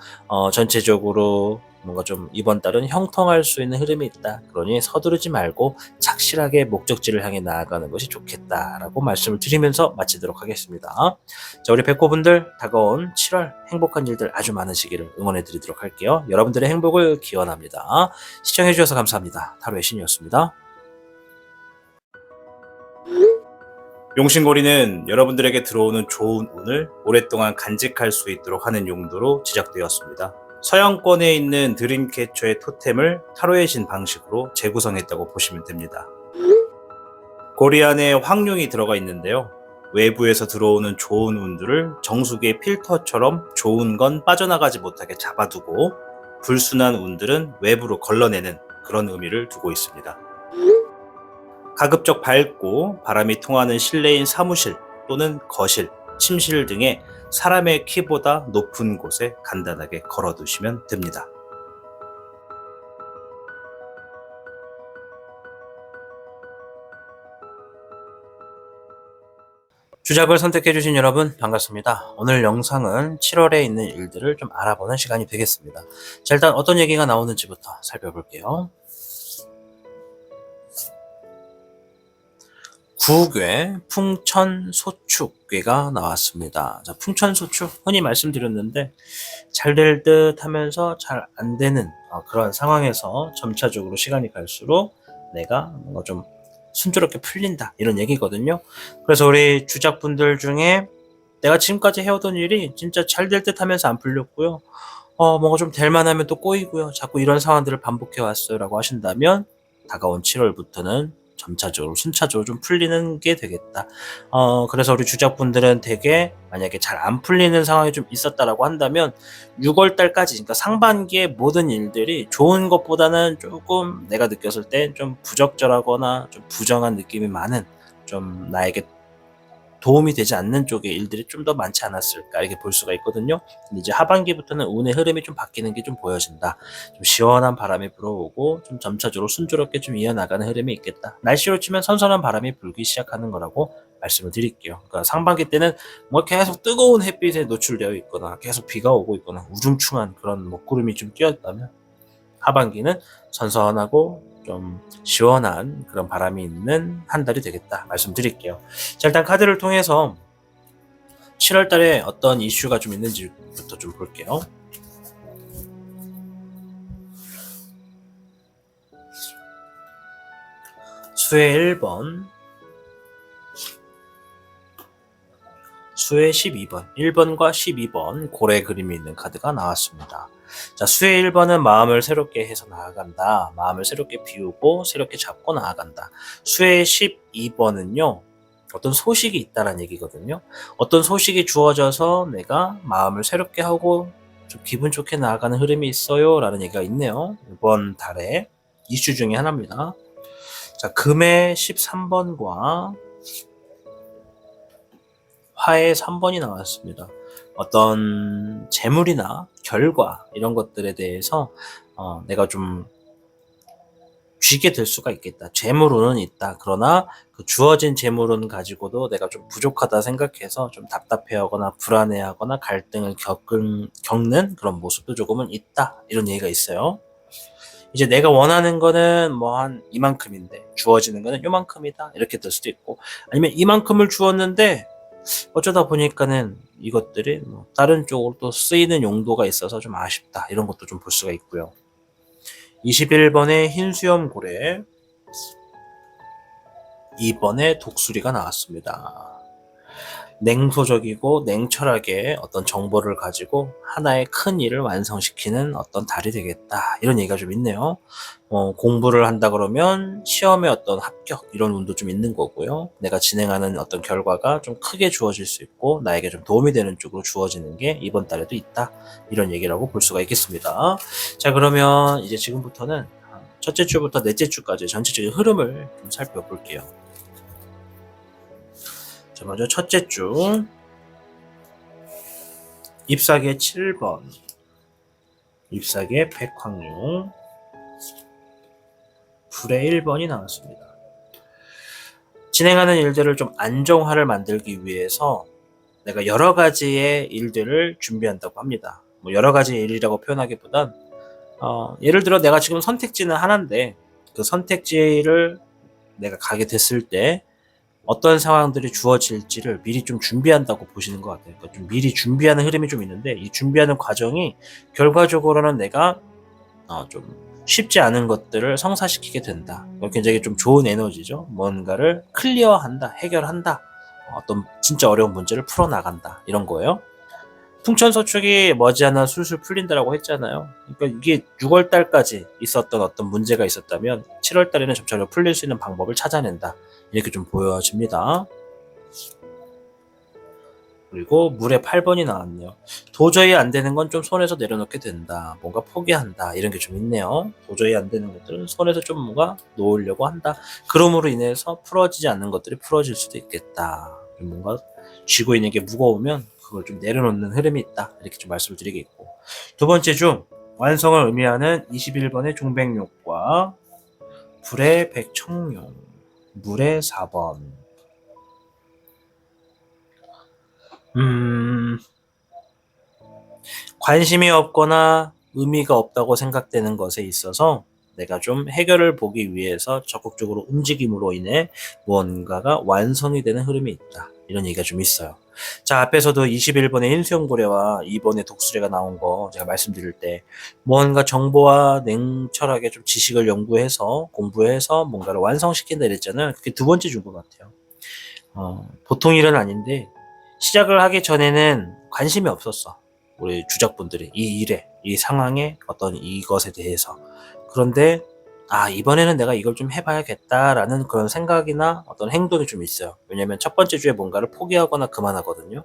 전체적으로 뭔가 좀 이번 달은 형통할 수 있는 흐름이 있다. 그러니 서두르지 말고 착실하게 목적지를 향해 나아가는 것이 좋겠다라고 말씀을 드리면서 마치도록 하겠습니다. 자, 우리 백호분들 다가온 7월 행복한 일들 아주 많으시기를 응원해 드리도록 할게요. 여러분들의 행복을 기원합니다. 시청해 주셔서 감사합니다. 타로의 신이었습니다. 용신고리는 여러분들에게 들어오는 좋은 운을 오랫동안 간직할 수 있도록 하는 용도로 제작되었습니다. 서양권에 있는 드림캐쳐의 토템을 타로의 신 방식으로 재구성했다고 보시면 됩니다. 고리 안에 황룡이 들어가 있는데요. 외부에서 들어오는 좋은 운들을 정수기의 필터처럼 좋은 건 빠져나가지 못하게 잡아두고, 불순한 운들은 외부로 걸러내는 그런 의미를 두고 있습니다. 가급적 밝고 바람이 통하는 실내인 사무실 또는 거실, 침실 등의 사람의 키보다 높은 곳에 간단하게 걸어두시면 됩니다. 주작을 선택해주신 여러분 반갑습니다. 오늘 영상은 7월에 있는 일들을 좀 알아보는 시간이 되겠습니다. 자, 일단 어떤 얘기가 나오는지부터 살펴볼게요. 구괴 풍천소축괴가 나왔습니다. 자, 풍천소축 흔히 말씀드렸는데 잘 될 듯 하면서 잘 안 되는 그런 상황에서 점차적으로 시간이 갈수록 내가 뭔가 좀 순조롭게 풀린다, 이런 얘기거든요. 그래서 우리 주작분들 중에 내가 지금까지 해오던 일이 진짜 잘 될 듯 하면서 안 풀렸고요. 뭔가 좀 될 만하면 또 꼬이고요. 자꾸 이런 상황들을 반복해 왔어요 라고 하신다면, 다가온 7월부터는 점차적으로 순차적으로 좀 풀리는 게 되겠다. 그래서 우리 주작분들은 되게 만약에 잘 안 풀리는 상황이 좀 있었다라고 한다면 6월달까지, 그러니까 상반기의 모든 일들이 좋은 것보다는 조금 내가 느꼈을 때 좀 부적절하거나 좀 부정한 느낌이 많은, 좀 나에게 도움이 되지 않는 쪽의 일들이 좀 더 많지 않았을까 이렇게 볼 수가 있거든요. 근데 이제 하반기부터는 운의 흐름이 좀 바뀌는 게 좀 보여진다. 좀 시원한 바람이 불어오고 좀 점차적으로 순조롭게 좀 이어나가는 흐름이 있겠다. 날씨로 치면 선선한 바람이 불기 시작하는 거라고 말씀을 드릴게요. 그러니까 상반기 때는 뭐 계속 뜨거운 햇빛에 노출되어 있거나 계속 비가 오고 있거나 우중충한 그런 먹구름이 좀 끼었다면, 하반기는 선선하고 좀 시원한 그런 바람이 있는 한 달이 되겠다 말씀드릴게요. 자, 일단 카드를 통해서 7월 달에 어떤 이슈가 좀 있는지부터 좀 볼게요. 수의 1번, 수의 12번, 1번과 12번 고래 그림이 있는 카드가 나왔습니다. 자, 수의 1번은 마음을 새롭게 해서 나아간다. 마음을 새롭게 비우고 새롭게 잡고 나아간다. 수의 12번은요. 어떤 소식이 있다라는 얘기거든요. 어떤 소식이 주어져서 내가 마음을 새롭게 하고 좀 기분 좋게 나아가는 흐름이 있어요 라는 얘기가 있네요. 이번 달에 이슈 중에 하나입니다. 자, 금의 13번과 화의 3번이 나왔습니다. 어떤 재물이나 결과 이런 것들에 대해서 내가 좀 쥐게 될 수가 있겠다. 재물운은 있다. 그러나 그 주어진 재물운 가지고도 내가 좀 부족하다 생각해서 좀 답답해하거나 불안해하거나 갈등을 겪는 그런 모습도 조금은 있다. 이런 얘기가 있어요. 이제 내가 원하는 거는 뭐 한 이만큼인데 주어지는 거는 요만큼이다. 이렇게 될 수도 있고, 아니면 이만큼을 주었는데 어쩌다 보니까는 이것들이 뭐 다른 쪽으로 또 쓰이는 용도가 있어서 좀 아쉽다. 이런 것도 좀 볼 수가 있고요. 21번의 흰수염 고래, 2번의 독수리가 나왔습니다. 냉소적이고 냉철하게 어떤 정보를 가지고 하나의 큰 일을 완성시키는 어떤 달이 되겠다. 이런 얘기가 좀 있네요. 공부를 한다 그러면 시험에 어떤 합격 이런 운도 좀 있는 거고요. 내가 진행하는 어떤 결과가 좀 크게 주어질 수 있고 나에게 좀 도움이 되는 쪽으로 주어지는 게 이번 달에도 있다. 이런 얘기라고 볼 수가 있겠습니다. 자, 그러면 이제 지금부터는 첫째 주부터 넷째 주까지 전체적인 흐름을 좀 살펴볼게요. 자, 먼저 첫째 주 잎사귀의 7번, 잎사귀의 백황룡, 불의 1번이 나왔습니다. 진행하는 일들을 좀 안정화를 만들기 위해서 내가 여러 가지의 일들을 준비한다고 합니다. 뭐 여러 가지 일이라고 표현하기보단 예를 들어 내가 지금 선택지는 하나인데 그 선택지를 내가 가게 됐을 때 어떤 상황들이 주어질지를 미리 좀 준비한다고 보시는 것 같아요. 그러니까 좀 미리 준비하는 흐름이 좀 있는데 이 준비하는 과정이 결과적으로는 내가 좀 쉽지 않은 것들을 성사시키게 된다. 굉장히 좀 좋은 에너지죠. 뭔가를 클리어한다, 해결한다. 어떤 진짜 어려운 문제를 풀어나간다. 이런 거예요. 풍천소축이 머지않아 술술 풀린다라고 했잖아요. 그러니까 이게 6월달까지 있었던 어떤 문제가 있었다면 7월달에는 점차로 풀릴 수 있는 방법을 찾아낸다. 이렇게 좀 보여집니다. 그리고 물의 8번이 나왔네요. 도저히 안 되는 건 좀 손에서 내려놓게 된다. 뭔가 포기한다. 이런 게 좀 있네요. 도저히 안 되는 것들은 손에서 좀 뭔가 놓으려고 한다. 그럼으로 인해서 풀어지지 않는 것들이 풀어질 수도 있겠다. 뭔가 쥐고 있는 게 무거우면 그걸 좀 내려놓는 흐름이 있다. 이렇게 좀 말씀을 드리겠고. 두 번째 중 완성을 의미하는 21번의 종백룡과 불의 백청룡, 물의 4번. 관심이 없거나 의미가 없다고 생각되는 것에 있어서 내가 좀 해결을 보기 위해서 적극적으로 움직임으로 인해 무언가가 완성이 되는 흐름이 있다. 이런 얘기가 좀 있어요. 자, 앞에서도 21번의 흰수염고래와 2번의 독수리가 나온 거 제가 말씀드릴 때 무언가 정보와 냉철하게 좀 지식을 연구해서 공부해서 뭔가를 완성시킨다 이랬잖아요. 그게 두 번째 준 것 같아요. 보통 일은 아닌데 시작을 하기 전에는 관심이 없었어. 우리 주작분들이 이 일에, 이 상황에 어떤 이것에 대해서. 그런데 이번에는 내가 이걸 좀 해봐야겠다라는 그런 생각이나 어떤 행동이 좀 있어요. 왜냐면 첫 번째 주에 뭔가를 포기하거나 그만하거든요.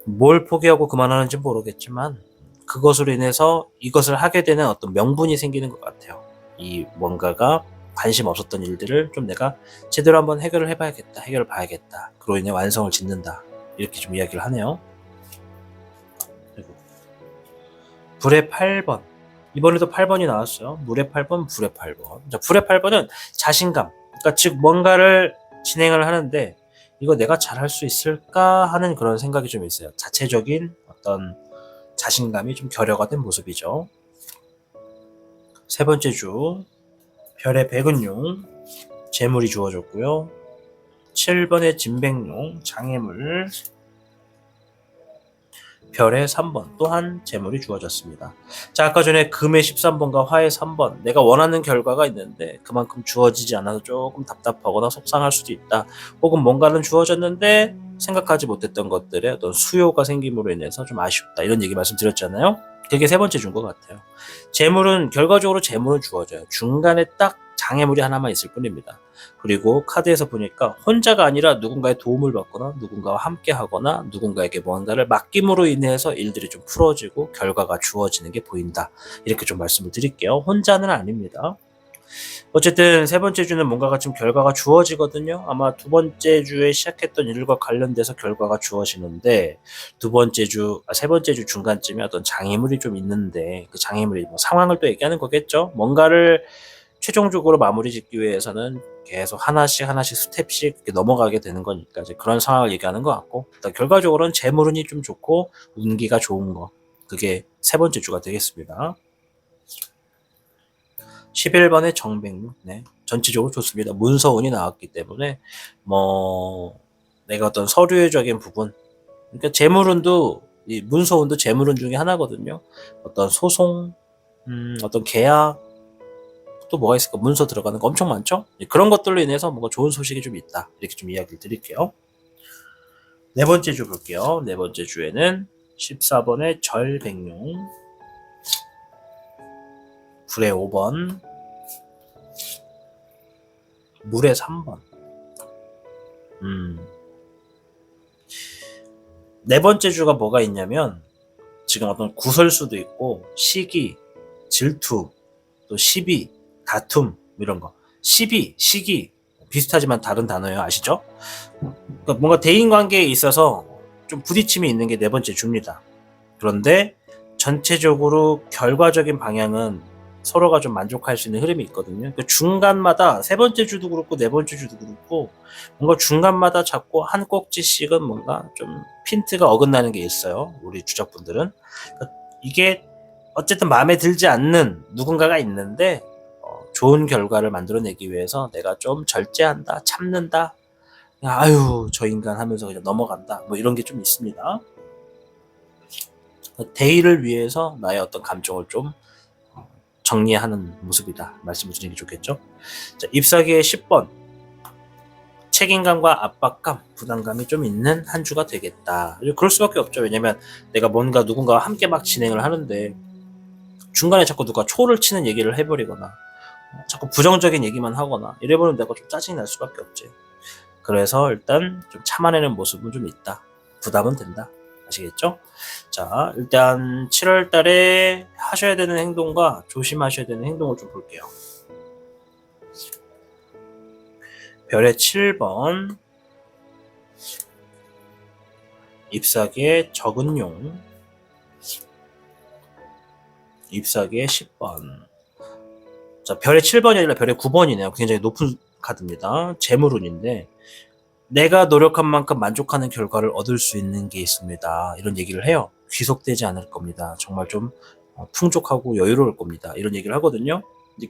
뭘 포기하고 그만하는지 모르겠지만 그것으로 인해서 이것을 하게 되는 어떤 명분이 생기는 것 같아요. 이 뭔가가 관심 없었던 일들을 좀 내가 제대로 한번 해결을 해봐야겠다, 해결을 봐야겠다, 그로 인해 완성을 짓는다, 이렇게 좀 이야기를 하네요. 그리고 불의 8번, 이번에도 8번이 나왔어요. 물의 8번, 불의 8번. 자, 불의 8번은 자신감, 그러니까 즉 뭔가를 진행을 하는데 이거 내가 잘할 수 있을까 하는 그런 생각이 좀 있어요. 자체적인 어떤 자신감이 좀 결여가 된 모습이죠. 세 번째 주 별의 백은용, 재물이 주어졌고요. 7번의 진백용, 장애물, 별의 3번, 또한 재물이 주어졌습니다. 자, 아까 전에 금의 13번과 화의 3번, 내가 원하는 결과가 있는데 그만큼 주어지지 않아서 조금 답답하거나 속상할 수도 있다. 혹은 뭔가는 주어졌는데 생각하지 못했던 것들의 어떤 수요가 생김으로 인해서 좀 아쉽다, 이런 얘기 말씀드렸잖아요. 그게 세 번째 준 것 같아요. 재물은, 결과적으로 재물은 주어져요. 중간에 딱 장애물이 하나만 있을 뿐입니다. 그리고 카드에서 보니까 혼자가 아니라 누군가의 도움을 받거나 누군가와 함께 하거나 누군가에게 뭔가를 맡김으로 인해서 일들이 좀 풀어지고 결과가 주어지는 게 보인다, 이렇게 좀 말씀을 드릴게요. 혼자는 아닙니다. 어쨌든 세 번째 주는 뭔가가 좀 결과가 주어지거든요. 아마 두 번째 주에 시작했던 일과 관련돼서 결과가 주어지는데, 세 번째 주 중간쯤에 어떤 장애물이 좀 있는데, 그 장애물이 뭐 상황을 또 얘기하는 거겠죠. 뭔가를 최종적으로 마무리 짓기 위해서는 계속 하나씩 스텝씩 이렇게 넘어가게 되는 거니까 이제 그런 상황을 얘기하는 것 같고, 일단 결과적으로는 재물운이 좀 좋고 운기가 좋은 거, 그게 세 번째 주가 되겠습니다. 11번의 정백록, 네, 전체적으로 좋습니다. 문서운이 나왔기 때문에 내가 어떤 서류적인 부분, 그러니까 재물운도, 이 문서운도 재물운 중에 하나거든요. 어떤 소송, 어떤 계약, 또 뭐가 있을까? 문서 들어가는 거 엄청 많죠? 그런 것들로 인해서 뭔가 좋은 소식이 좀 있다, 이렇게 좀 이야기를 드릴게요. 네 번째 주 볼게요. 네 번째 주에는 14번의 절백룡, 불의 5번, 물의 3번. 네 번째 주가 뭐가 있냐면, 지금 어떤 구설수도 있고 시기, 질투, 또 시비, 다툼, 이런 거. 시비, 시기 비슷하지만 다른 단어예요. 아시죠? 그러니까 뭔가 대인관계에 있어서 좀 부딪힘이 있는 게 네 번째 주입니다. 그런데 전체적으로 결과적인 방향은 서로가 좀 만족할 수 있는 흐름이 있거든요. 그러니까 중간마다, 세 번째 주도 그렇고 네 번째 주도 그렇고, 뭔가 중간마다 자꾸 한 꼭지씩은 뭔가 좀 핀트가 어긋나는 게 있어요. 우리 주작분들은. 그러니까 이게 어쨌든 마음에 들지 않는 누군가가 있는데 좋은 결과를 만들어내기 위해서 내가 좀 절제한다, 참는다, 아유 저 인간 하면서 그냥 넘어간다, 뭐 이런 게 좀 있습니다. 대의를 위해서 나의 어떤 감정을 좀 정리하는 모습이다, 말씀을 드리는 게 좋겠죠. 자, 잎사귀의 10번, 책임감과 압박감, 부담감이 좀 있는 한 주가 되겠다. 그럴 수밖에 없죠. 왜냐면 내가 뭔가 누군가와 함께 막 진행을 하는데 중간에 자꾸 누가 초를 치는 얘기를 해버리거나 자꾸 부정적인 얘기만 하거나 이래버리면 내가 좀 짜증이 날 수밖에 없지. 그래서 일단 좀 참아내는 모습은 좀 있다. 부담은 된다. 아시겠죠? 자, 일단 7월 달에 하셔야 되는 행동과 조심하셔야 되는 행동을 좀 볼게요. 별의 7번, 잎사귀의 적은용, 잎사귀의 10번. 자, 별의 7번이 아니라 별의 9번이네요. 굉장히 높은 카드입니다. 재물운인데, 내가 노력한 만큼 만족하는 결과를 얻을 수 있는 게 있습니다, 이런 얘기를 해요. 귀속되지 않을 겁니다. 정말 좀 풍족하고 여유로울 겁니다, 이런 얘기를 하거든요.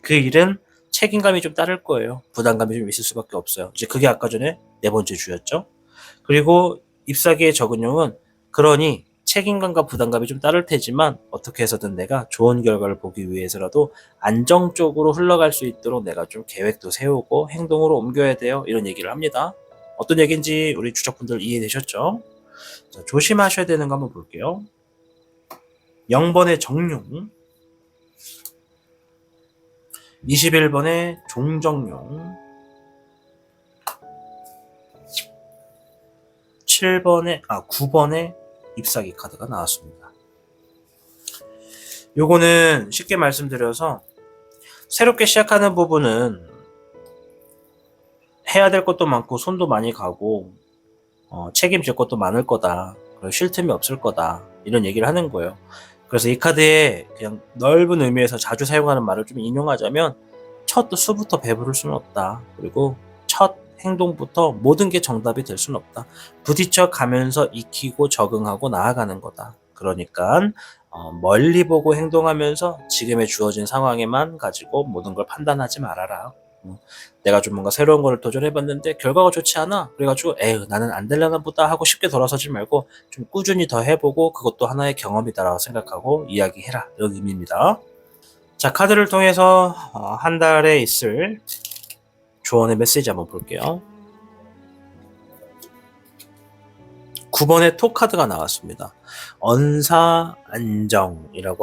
그 일은 책임감이 좀 따를 거예요. 부담감이 좀 있을 수밖에 없어요. 이제 그게 아까 전에 네 번째 주였죠. 그리고 잎사귀의 적은용은, 그러니 책임감과 부담감이 좀 따를 테지만 어떻게 해서든 내가 좋은 결과를 보기 위해서라도 안정적으로 흘러갈 수 있도록 내가 좀 계획도 세우고 행동으로 옮겨야 돼요, 이런 얘기를 합니다. 어떤 얘기인지 우리 주적분들 이해되셨죠? 자, 조심하셔야 되는 거 한번 볼게요. 0번의 정용, 21번의 종정용, 9번의 잎사귀 카드가 나왔습니다. 요거는 쉽게 말씀드려서 새롭게 시작하는 부분은 해야 될 것도 많고 손도 많이 가고 책임질 것도 많을 거다. 그리고 쉴 틈이 없을 거다. 이런 얘기를 하는 거예요. 그래서 이 카드에 그냥 넓은 의미에서 자주 사용하는 말을 좀 인용하자면 첫 수부터 배부를 수는 없다. 그리고 첫 행동부터 모든 게 정답이 될 수는 없다. 부딪혀 가면서 익히고 적응하고 나아가는 거다. 그러니까 멀리 보고 행동하면서 지금의 주어진 상황에만 가지고 모든 걸 판단하지 말아라. 내가 좀 뭔가 새로운 거를 도전해봤는데 결과가 좋지 않아. 그래가지고 에휴 나는 안 되려나 보다 하고 쉽게 돌아서지 말고 좀 꾸준히 더 해보고 그것도 하나의 경험이다라고 생각하고 이야기해라. 이런 의미입니다. 자, 카드를 통해서 한 달에 있을 조언의 메시지 한번 볼게요. 9번의 토 카드가 나왔습니다. 언사안정이라고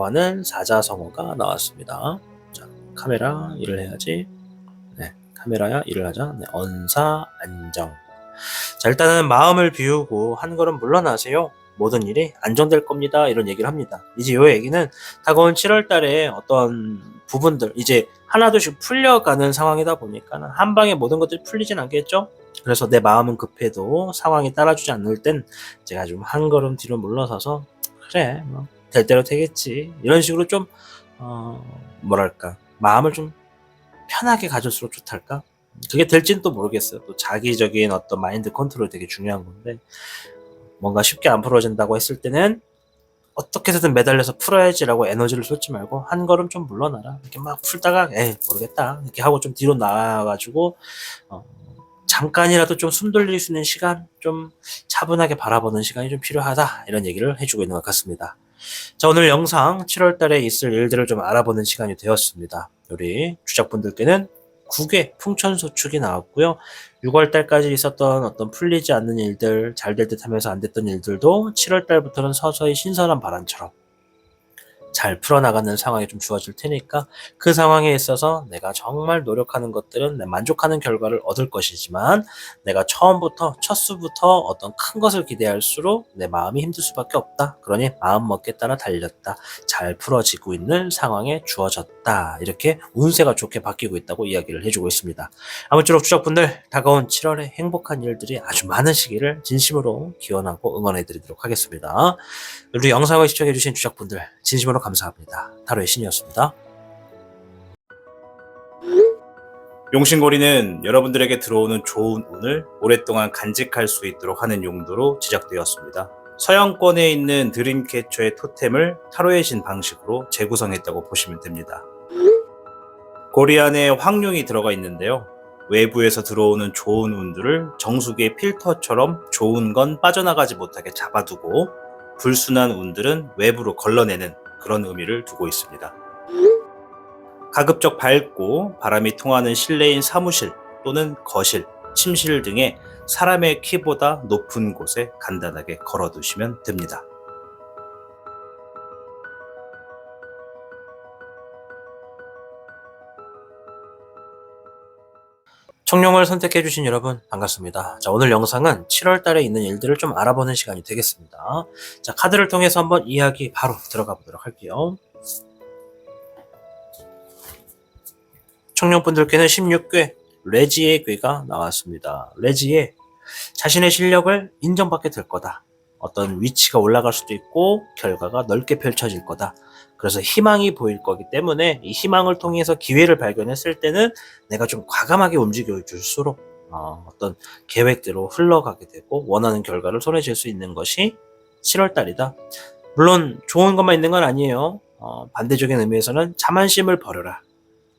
하는 사자성어가 나왔습니다. 자, 카메라 일을 해야지. 네, 카메라야 일을 하자. 네, 언사안정. 자, 일단은 마음을 비우고 한 걸음 물러나세요. 모든 일이 안정될 겁니다. 이런 얘기를 합니다. 이제 이 얘기는 다가온 7월 달에 어떤 부분들 이제 하나둘씩 풀려가는 상황이다 보니까 한 방에 모든 것들이 풀리진 않겠죠? 그래서 내 마음은 급해도 상황이 따라주지 않을 땐 제가 좀 한 걸음 뒤로 물러서서 그래 뭐 될 대로 되겠지 이런 식으로 좀 뭐랄까 마음을 좀 편하게 가질수록 좋달까? 그게 될지는 또 모르겠어요. 또 자기적인 어떤 마인드 컨트롤이 되게 중요한 건데 뭔가 쉽게 안 풀어진다고 했을 때는 어떻게 해서든 매달려서 풀어야지라고 에너지를 쏟지 말고 한 걸음 좀 물러나라. 이렇게 막 풀다가 에이 모르겠다 이렇게 하고 좀 뒤로 나와가지고 잠깐이라도 좀 숨 돌릴 수 있는 시간, 좀 차분하게 바라보는 시간이 좀 필요하다 이런 얘기를 해주고 있는 것 같습니다. 자, 오늘 영상 7월 달에 있을 일들을 좀 알아보는 시간이 되었습니다. 우리 주작분들께는 9개 풍천소축이 나왔고요. 6월 달까지 있었던 어떤 풀리지 않는 일들, 잘 될 듯 하면서 안 됐던 일들도 7월 달부터는 서서히 신선한 바람처럼 잘 풀어나가는 상황이 좀 주어질 테니까 그 상황에 있어서 내가 정말 노력하는 것들은 내 만족하는 결과를 얻을 것이지만 내가 처음부터 첫 수부터 어떤 큰 것을 기대할수록 내 마음이 힘들 수밖에 없다. 그러니 마음 먹기에 따라 달렸다. 잘 풀어지고 있는 상황에 주어졌다. 이렇게 운세가 좋게 바뀌고 있다고 이야기를 해주고 있습니다. 아무쪼록 주작분들 다가온 7월에 행복한 일들이 아주 많으시기를 진심으로 기원하고 응원해드리도록 하겠습니다. 우리 영상을 시청해주신 주작분들 진심으로 감사합니다. 타로의 신이었습니다. 용신고리는 여러분들에게 들어오는 좋은 운을 오랫동안 간직할 수 있도록 하는 용도로 제작되었습니다. 서양권에 있는 드림캐쳐의 토템을 타로의 신 방식으로 재구성했다고 보시면 됩니다. 고리 안에 황룡이 들어가 있는데요. 외부에서 들어오는 좋은 운들을 정수기의 필터처럼 좋은 건 빠져나가지 못하게 잡아두고 불순한 운들은 외부로 걸러내는 그런 의미를 두고 있습니다. 가급적 밝고 바람이 통하는 실내인 사무실 또는 거실, 침실 등의 사람의 키보다 높은 곳에 간단하게 걸어두시면 됩니다. 청룡을 선택해주신 여러분 반갑습니다. 자, 오늘 영상은 7월 달에 있는 일들을 좀 알아보는 시간이 되겠습니다. 자, 카드를 통해서 한번 이야기 바로 들어가 보도록 할게요. 청룡분들께는 16괴 레지의 괴가 나왔습니다. 레지의 자신의 실력을 인정받게 될 거다. 어떤 위치가 올라갈 수도 있고 결과가 넓게 펼쳐질 거다. 그래서 희망이 보일 거기 때문에 이 희망을 통해서 기회를 발견했을 때는 내가 좀 과감하게 움직여 줄수록 어떤 계획대로 흘러가게 되고 원하는 결과를 손에 쥘 수 있는 것이 7월 달이다. 물론 좋은 것만 있는 건 아니에요. 반대적인 의미에서는 자만심을 버려라.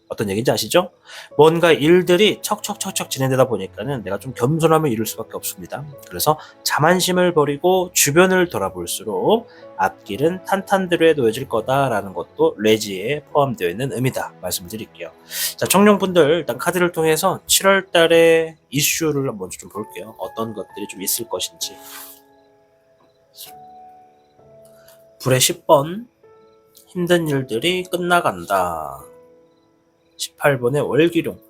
어떤 얘기인지 아시죠? 뭔가 일들이 척척척척 진행되다 보니까는 내가 좀 겸손함을 잃을 수밖에 없습니다. 그래서 자만심을 버리고 주변을 돌아볼수록 앞길은 탄탄대로에 놓여질 거다라는 것도 레지에 포함되어 있는 의미다 말씀을 드릴게요. 자, 청룡분들 일단 카드를 통해서 7월 달에 이슈를 먼저 좀 볼게요. 어떤 것들이 좀 있을 것인지. 불의 10번 힘든 일들이 끝나간다. 18번의 월기룡.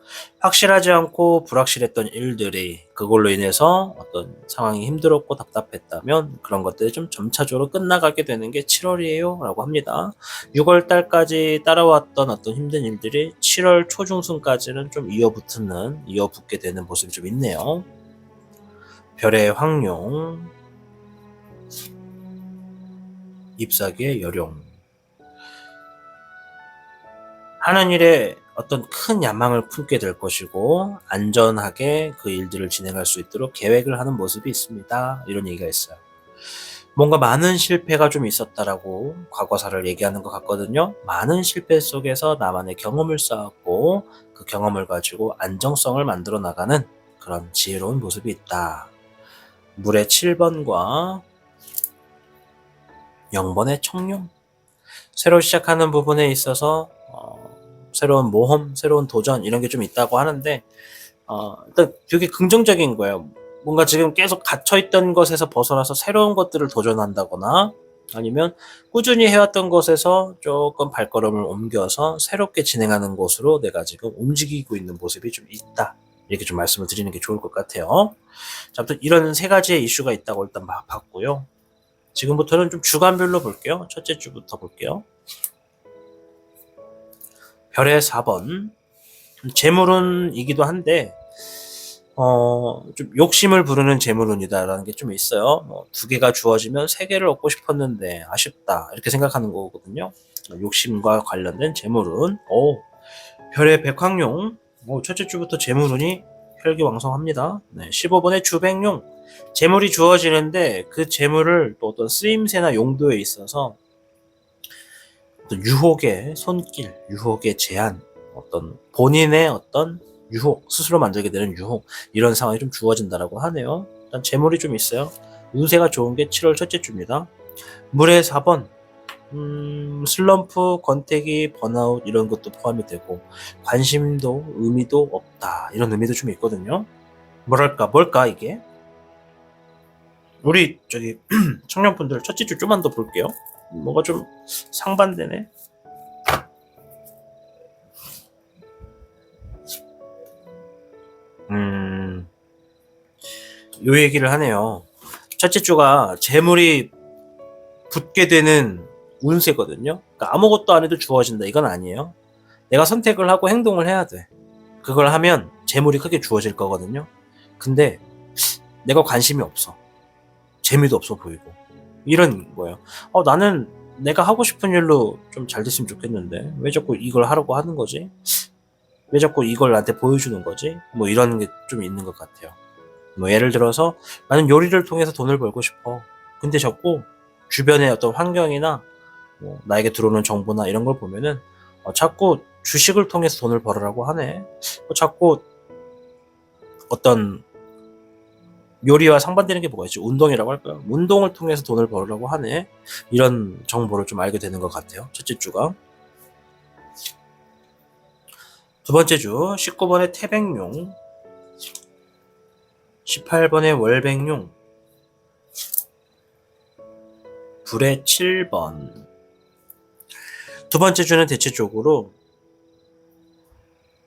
확실하지 않고 불확실했던 일들이 그걸로 인해서 어떤 상황이 힘들었고 답답했다면 그런 것들이 좀 점차적으로 끝나가게 되는 게 7월이에요 라고 합니다. 6월 달까지 따라왔던 어떤 힘든 일들이 7월 초중순까지는 좀 이어붙게 되는 모습이 좀 있네요. 별의 황룡, 잎사귀의 여룡. 하는 일에 어떤 큰 야망을 품게 될 것이고 안전하게 그 일들을 진행할 수 있도록 계획을 하는 모습이 있습니다. 이런 얘기가 있어요. 뭔가 많은 실패가 좀 있었다라고 과거사를 얘기하는 것 같거든요. 많은 실패 속에서 나만의 경험을 쌓았고 그 경험을 가지고 안정성을 만들어 나가는 그런 지혜로운 모습이 있다. 물의 7번과 0번의 청룡. 새로 시작하는 부분에 있어서 새로운 모험, 새로운 도전 이런 게 좀 있다고 하는데 일단 되게 긍정적인 거예요. 뭔가 지금 계속 갇혀있던 것에서 벗어나서 새로운 것들을 도전한다거나 아니면 꾸준히 해왔던 것에서 조금 발걸음을 옮겨서 새롭게 진행하는 곳으로 내가 지금 움직이고 있는 모습이 좀 있다. 이렇게 좀 말씀을 드리는 게 좋을 것 같아요. 자, 아무튼 이런 세 가지의 이슈가 있다고 일단 봤고요. 지금부터는 좀 주간별로 볼게요. 첫째 주부터 볼게요. 별의 4번. 재물운이기도 한데 좀 욕심을 부르는 재물운이다라는 게 좀 있어요. 2개가 주어지면 3개를 얻고 싶었는데 아쉽다 이렇게 생각하는 거거든요. 욕심과 관련된 재물운. 별의 백황룡. 첫째 주부터 재물운이 혈기왕성합니다. 15번의 주백룡. 재물이 주어지는데 그 재물을 또 어떤 쓰임새나 용도에 있어서 어떤 유혹의 손길, 유혹의 제한, 어떤 본인의 어떤 유혹, 스스로 만들게 되는 유혹, 이런 상황이 좀 주어진다라고 하네요. 일단 재물이 좀 있어요. 운세가 좋은 게 7월 첫째 주입니다. 물의 4번. 슬럼프, 권태기, 번아웃 이런 것도 포함이 되고 관심도 의미도 없다 이런 의미도 좀 있거든요. 뭘까 이게? 우리 청년분들 첫째 주 좀만 더 볼게요. 뭐가 좀 상반되네. 요 얘기를 하네요. 첫째 주가 재물이 붙게 되는 운세거든요. 그러니까 아무것도 안 해도 주어진다 이건 아니에요. 내가 선택을 하고 행동을 해야 돼. 그걸 하면 재물이 크게 주어질 거거든요. 근데 내가 관심이 없어. 재미도 없어 보이고 이런 거예요. 나는 내가 하고 싶은 일로 좀 잘 됐으면 좋겠는데 왜 자꾸 이걸 하라고 하는 거지? 왜 자꾸 이걸 나한테 보여주는 거지? 뭐 이런 게 좀 있는 것 같아요. 예를 들어서 나는 요리를 통해서 돈을 벌고 싶어. 근데 자꾸 주변의 어떤 환경이나 나에게 들어오는 정보나 이런 걸 보면은 자꾸 주식을 통해서 돈을 벌으라고 하네. 자꾸 어떤 요리와 상반되는 게 뭐가 있지? 운동이라고 할까요? 운동을 통해서 돈을 벌으라고 하네. 이런 정보를 좀 알게 되는 것 같아요. 첫째 주가. 두 번째 주 19번의 태백룡, 18번의 월백룡, 불의 7번. 두 번째 주는 대체적으로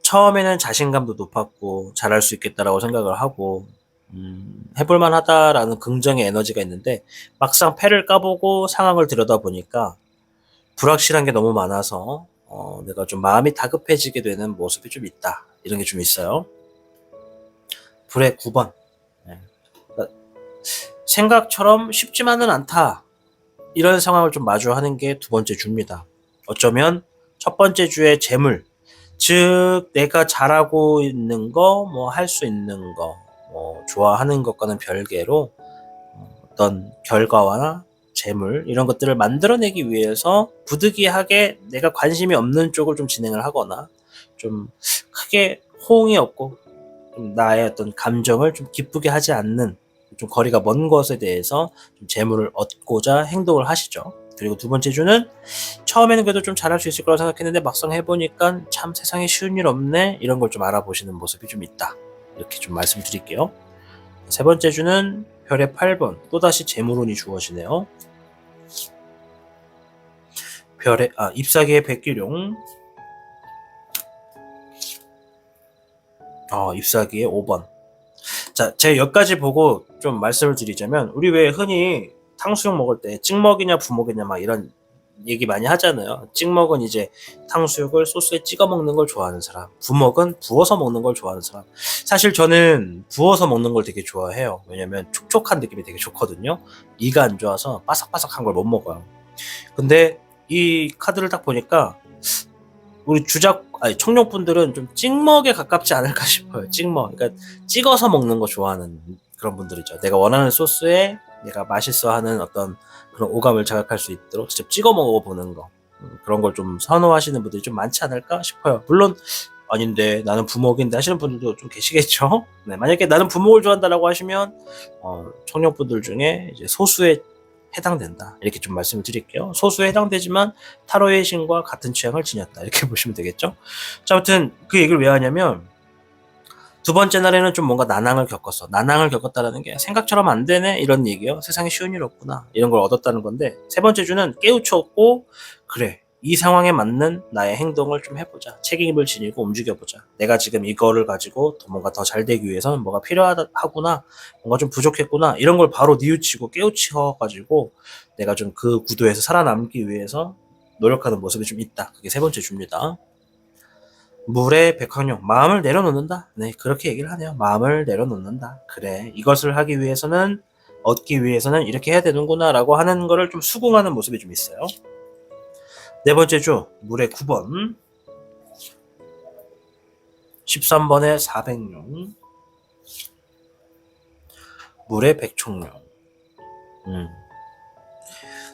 처음에는 자신감도 높았고 잘할 수 있겠다라고 생각을 하고 해볼만 하다라는 긍정의 에너지가 있는데 막상 패를 까보고 상황을 들여다보니까 불확실한 게 너무 많아서 내가 좀 마음이 다급해지게 되는 모습이 좀 있다. 이런 게 좀 있어요. 불의 9번. 생각처럼 쉽지만은 않다. 이런 상황을 좀 마주하는 게 두 번째 주입니다. 어쩌면 첫 번째 주의 재물, 즉 내가 잘하고 있는 거, 할 수 있는 거, 좋아하는 것과는 별개로 어떤 결과나 재물 이런 것들을 만들어내기 위해서 부득이하게 내가 관심이 없는 쪽을 좀 진행을 하거나 좀 크게 호응이 없고 좀 나의 어떤 감정을 좀 기쁘게 하지 않는 좀 거리가 먼 것에 대해서 좀 재물을 얻고자 행동을 하시죠. 그리고 두 번째 주는 처음에는 그래도 좀 잘할 수 있을 거라고 생각했는데 막상 해보니까 참 세상에 쉬운 일 없네 이런 걸 좀 알아보시는 모습이 좀 있다. 이렇게 좀 말씀드릴게요. 세 번째 주는 별의 8번. 또다시 재물운이 주어지네요. 잎사귀의 백기룡, 잎사귀의 5번. 자, 제가 여기까지 보고 좀 말씀을 드리자면, 우리 왜 흔히 탕수육 먹을 때 찍먹이냐 부먹이냐 막 이런 얘기 많이 하잖아요. 찍먹은 이제 탕수육을 소스에 찍어 먹는 걸 좋아하는 사람, 부먹은 부어서 먹는 걸 좋아하는 사람. 사실 저는 부어서 먹는 걸 되게 좋아해요. 왜냐면 촉촉한 느낌이 되게 좋거든요. 이가 안 좋아서 바삭바삭한 걸 못 먹어요. 근데 이 카드를 딱 보니까 우리 청룡분들은 좀 찍먹에 가깝지 않을까 싶어요. 찍먹. 그러니까 찍어서 먹는 거 좋아하는 그런 분들이죠. 내가 원하는 소스에 내가 맛있어 하는 어떤 그런 오감을 자극할 수 있도록 직접 찍어 먹어보는 거. 그런 걸 좀 선호하시는 분들이 좀 많지 않을까 싶어요. 물론, 아닌데, 나는 부먹인데 하시는 분들도 좀 계시겠죠? 네, 만약에 나는 부먹을 좋아한다라고 하시면, 청룡분들 중에 이제 소수에 해당된다. 이렇게 좀 말씀을 드릴게요. 소수에 해당되지만 타로의 신과 같은 취향을 지녔다. 이렇게 보시면 되겠죠. 자, 아무튼 그 얘기를 왜 하냐면 두 번째 날에는 좀 뭔가 난항을 겪었어. 난항을 겪었다라는 게 생각처럼 안 되네 이런 얘기예요. 세상에 쉬운 일 없구나 이런 걸 얻었다는 건데, 세 번째 주는 깨우쳤고, 그래 이 상황에 맞는 나의 행동을 좀 해보자. 책임을 지니고 움직여보자. 내가 지금 이거를 가지고 뭔가 더 잘 되기 위해서는 뭐가 필요하구나, 뭔가 좀 부족했구나, 이런 걸 바로 뉘우치고 깨우쳐가지고 내가 좀 그 구도에서 살아남기 위해서 노력하는 모습이 좀 있다. 그게 세 번째 주입니다. 물의 백황룡, 마음을 내려놓는다. 네, 그렇게 얘기를 하네요. 마음을 내려놓는다. 그래, 이것을 하기 위해서는, 얻기 위해서는 이렇게 해야 되는구나 라고 하는 거를 좀 수긍하는 모습이 좀 있어요. 네 번째 주, 물의 9번, 13번의 400룡, 물의 백총룡.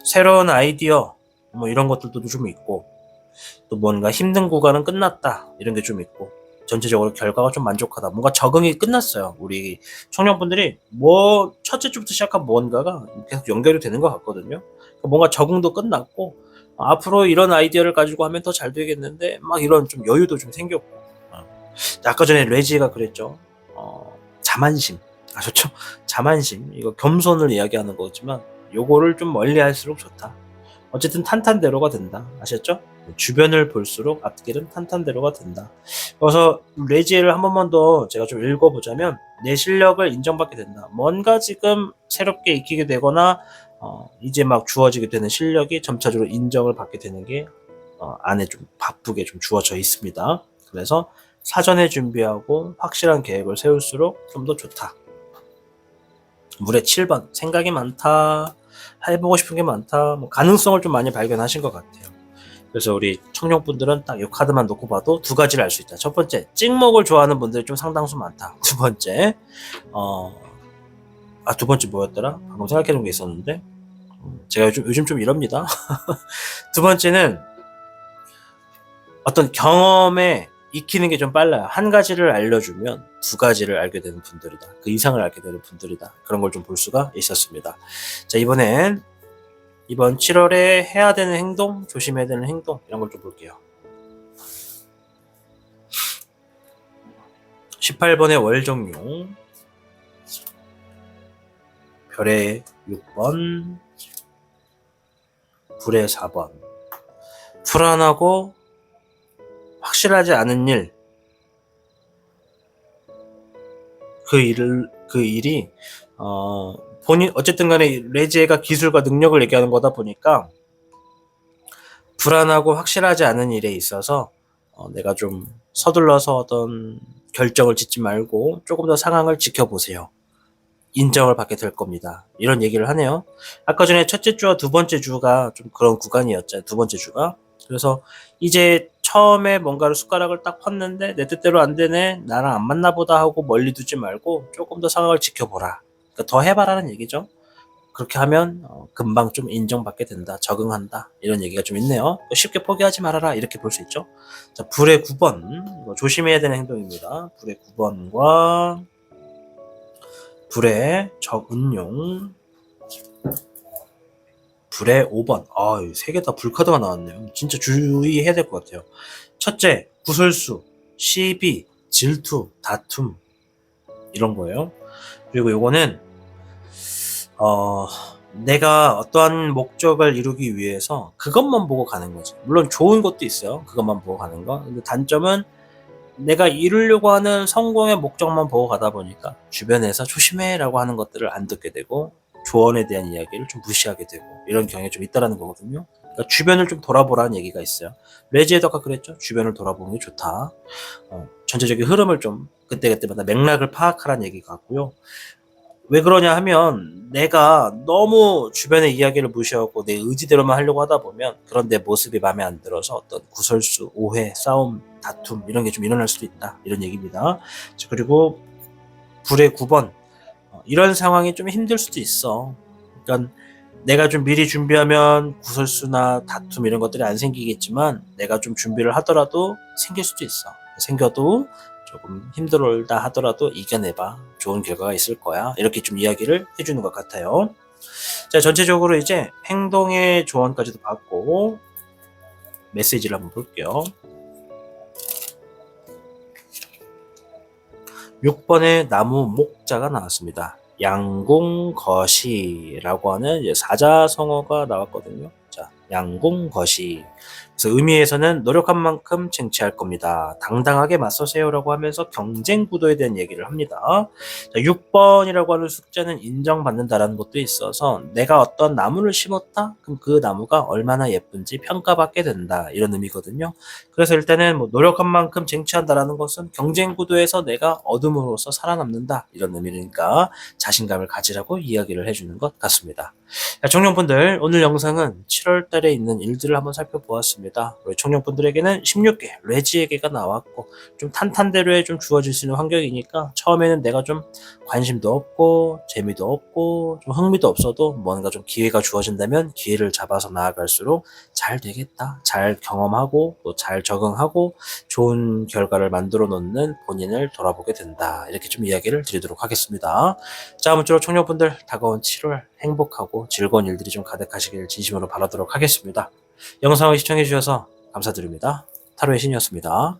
새로운 아이디어, 뭐 이런 것들도 좀 있고, 또 뭔가 힘든 구간은 끝났다 이런 게 좀 있고, 전체적으로 결과가 좀 만족하다, 뭔가 적응이 끝났어요. 우리 청년분들이 뭐 첫째 주부터 시작한 뭔가가 계속 연결이 되는 것 같거든요. 뭔가 적응도 끝났고, 앞으로 이런 아이디어를 가지고 하면 더 잘 되겠는데 막 이런 좀 여유도 좀 생겼고. 아까 전에 레지가 그랬죠. 자만심 아셨죠? 자만심, 이거 겸손을 이야기하는 거지만 요거를 좀 멀리 할수록 좋다. 어쨌든 탄탄대로가 된다. 아셨죠? 주변을 볼수록 앞길은 탄탄대로가 된다. 그래서 레지를 한 번만 더 제가 좀 읽어보자면, 내 실력을 인정받게 된다. 뭔가 지금 새롭게 익히게 되거나 이제 막 주어지게 되는 실력이 점차적으로 인정을 받게 되는 게 안에 좀 바쁘게 좀 주어져 있습니다. 그래서 사전에 준비하고 확실한 계획을 세울수록 좀 더 좋다. 물의 7번, 생각이 많다, 해보고 싶은 게 많다, 뭐 가능성을 좀 많이 발견하신 것 같아요. 그래서 우리 청룡분들은 딱 이 카드만 놓고 봐도 두 가지를 알 수 있다. 첫 번째, 찍먹을 좋아하는 분들이 좀 상당수 많다. 두 번째, 두 번째 뭐였더라? 방금 생각해둔 게 있었는데, 제가 요즘 좀 이럽니다. 두 번째는 어떤 경험에 익히는 게 좀 빨라요. 한 가지를 알려주면 두 가지를 알게 되는 분들이다. 그 이상을 알게 되는 분들이다. 그런 걸 좀 볼 수가 있었습니다. 자, 이번 7월에 해야 되는 행동, 조심해야 되는 행동, 이런 걸 좀 볼게요. 18번의 월정용, 별의 6번, 불의 4번. 불안하고 확실하지 않은 일, 그 일이 본인, 어쨌든 간에 레지에가 기술과 능력을 얘기하는 거다 보니까 불안하고 확실하지 않은 일에 있어서 내가 좀 서둘러서 어떤 결정을 짓지 말고 조금 더 상황을 지켜보세요. 인정을 받게 될 겁니다. 이런 얘기를 하네요. 아까 전에 첫째 주와 두 번째 주가 좀 그런 구간이었잖아요. 두 번째 주가. 그래서 이제 처음에 뭔가를 숟가락을 딱 팠는데 내 뜻대로 안 되네, 나랑 안 맞나 보다 하고 멀리 두지 말고 조금 더 상황을 지켜보라. 그러니까 더 해봐라는 얘기죠. 그렇게 하면 금방 좀 인정받게 된다, 적응한다, 이런 얘기가 좀 있네요. 쉽게 포기하지 말아라, 이렇게 볼 수 있죠. 자, 불의 9번, 이거 조심해야 되는 행동입니다. 불의 9번과 불의 적은용, 불의 5번. 세 개 다 불카드가 나왔네요. 진짜 주의해야 될 것 같아요. 첫째, 구설수, 시비, 질투, 다툼, 이런 거예요. 그리고 요거는 내가 어떠한 목적을 이루기 위해서 그것만 보고 가는 거지. 물론 좋은 것도 있어요. 그것만 보고 가는 거. 근데 단점은 내가 이루려고 하는 성공의 목적만 보고 가다 보니까 주변에서 조심해라고 하는 것들을 안 듣게 되고 조언에 대한 이야기를 좀 무시하게 되고 이런 경향이 좀 있다라는 거거든요. 그러니까 주변을 좀 돌아보라는 얘기가 있어요. 레지에도 아까 그랬죠. 주변을 돌아보는 게 좋다. 전체적인 흐름을 좀 그때그때마다 맥락을 파악하라는 얘기 같고요. 왜 그러냐 하면 내가 너무 주변의 이야기를 무시하고 내 의지대로만 하려고 하다 보면 그런 내 모습이 마음에 안 들어서 어떤 구설수, 오해, 싸움, 다툼 이런 게 좀 일어날 수도 있다. 이런 얘기입니다. 그리고 불의 9번 이런 상황이 좀 힘들 수도 있어. 그러니까 내가 좀 미리 준비하면 구설수나 다툼 이런 것들이 안 생기겠지만 내가 좀 준비를 하더라도 생길 수도 있어. 생겨도 조금 힘들다 하더라도 이겨내봐. 좋은 결과가 있을 거야. 이렇게 좀 이야기를 해주는 것 같아요. 자, 전체적으로 이제 행동의 조언까지도 받고 메시지를 한번 볼게요. 6번에 나무 목자가 나왔습니다. 양공거시라고 하는 이제 사자성어가 나왔거든요. 자, 양공거시. 그래서 의미에서는 노력한 만큼 쟁취할 겁니다. 당당하게 맞서세요라고 하면서 경쟁 구도에 대한 얘기를 합니다. 자, 6번이라고 하는 숫자는 인정받는다라는 것도 있어서 내가 어떤 나무를 심었다? 그럼 그 나무가 얼마나 예쁜지 평가받게 된다. 이런 의미거든요. 그래서 일단은 뭐 노력한 만큼 쟁취한다라는 것은 경쟁 구도에서 내가 어둠으로서 살아남는다. 이런 의미니까 자신감을 가지라고 이야기를 해주는 것 같습니다. 자, 청년분들 오늘 영상은 7월 달에 있는 일들을 한번 살펴보았습니다. 우리 청년분들에게는 16개 레지에게가 나왔고 좀 탄탄대로에 좀 주어질 수 있는 환경이니까 처음에는 내가 좀 관심도 없고 재미도 없고 좀 흥미도 없어도 뭔가 좀 기회가 주어진다면 기회를 잡아서 나아갈수록 잘 되겠다. 잘 경험하고 또 잘 적응하고 좋은 결과를 만들어 놓는 본인을 돌아보게 된다. 이렇게 좀 이야기를 드리도록 하겠습니다. 자, 아무쪼록 청년분들 다가온 7월 행복하고 즐거운 일들이 좀 가득하시길 진심으로 바라도록 하겠습니다. 영상을 시청해 주셔서 감사드립니다. 타로의 신이었습니다.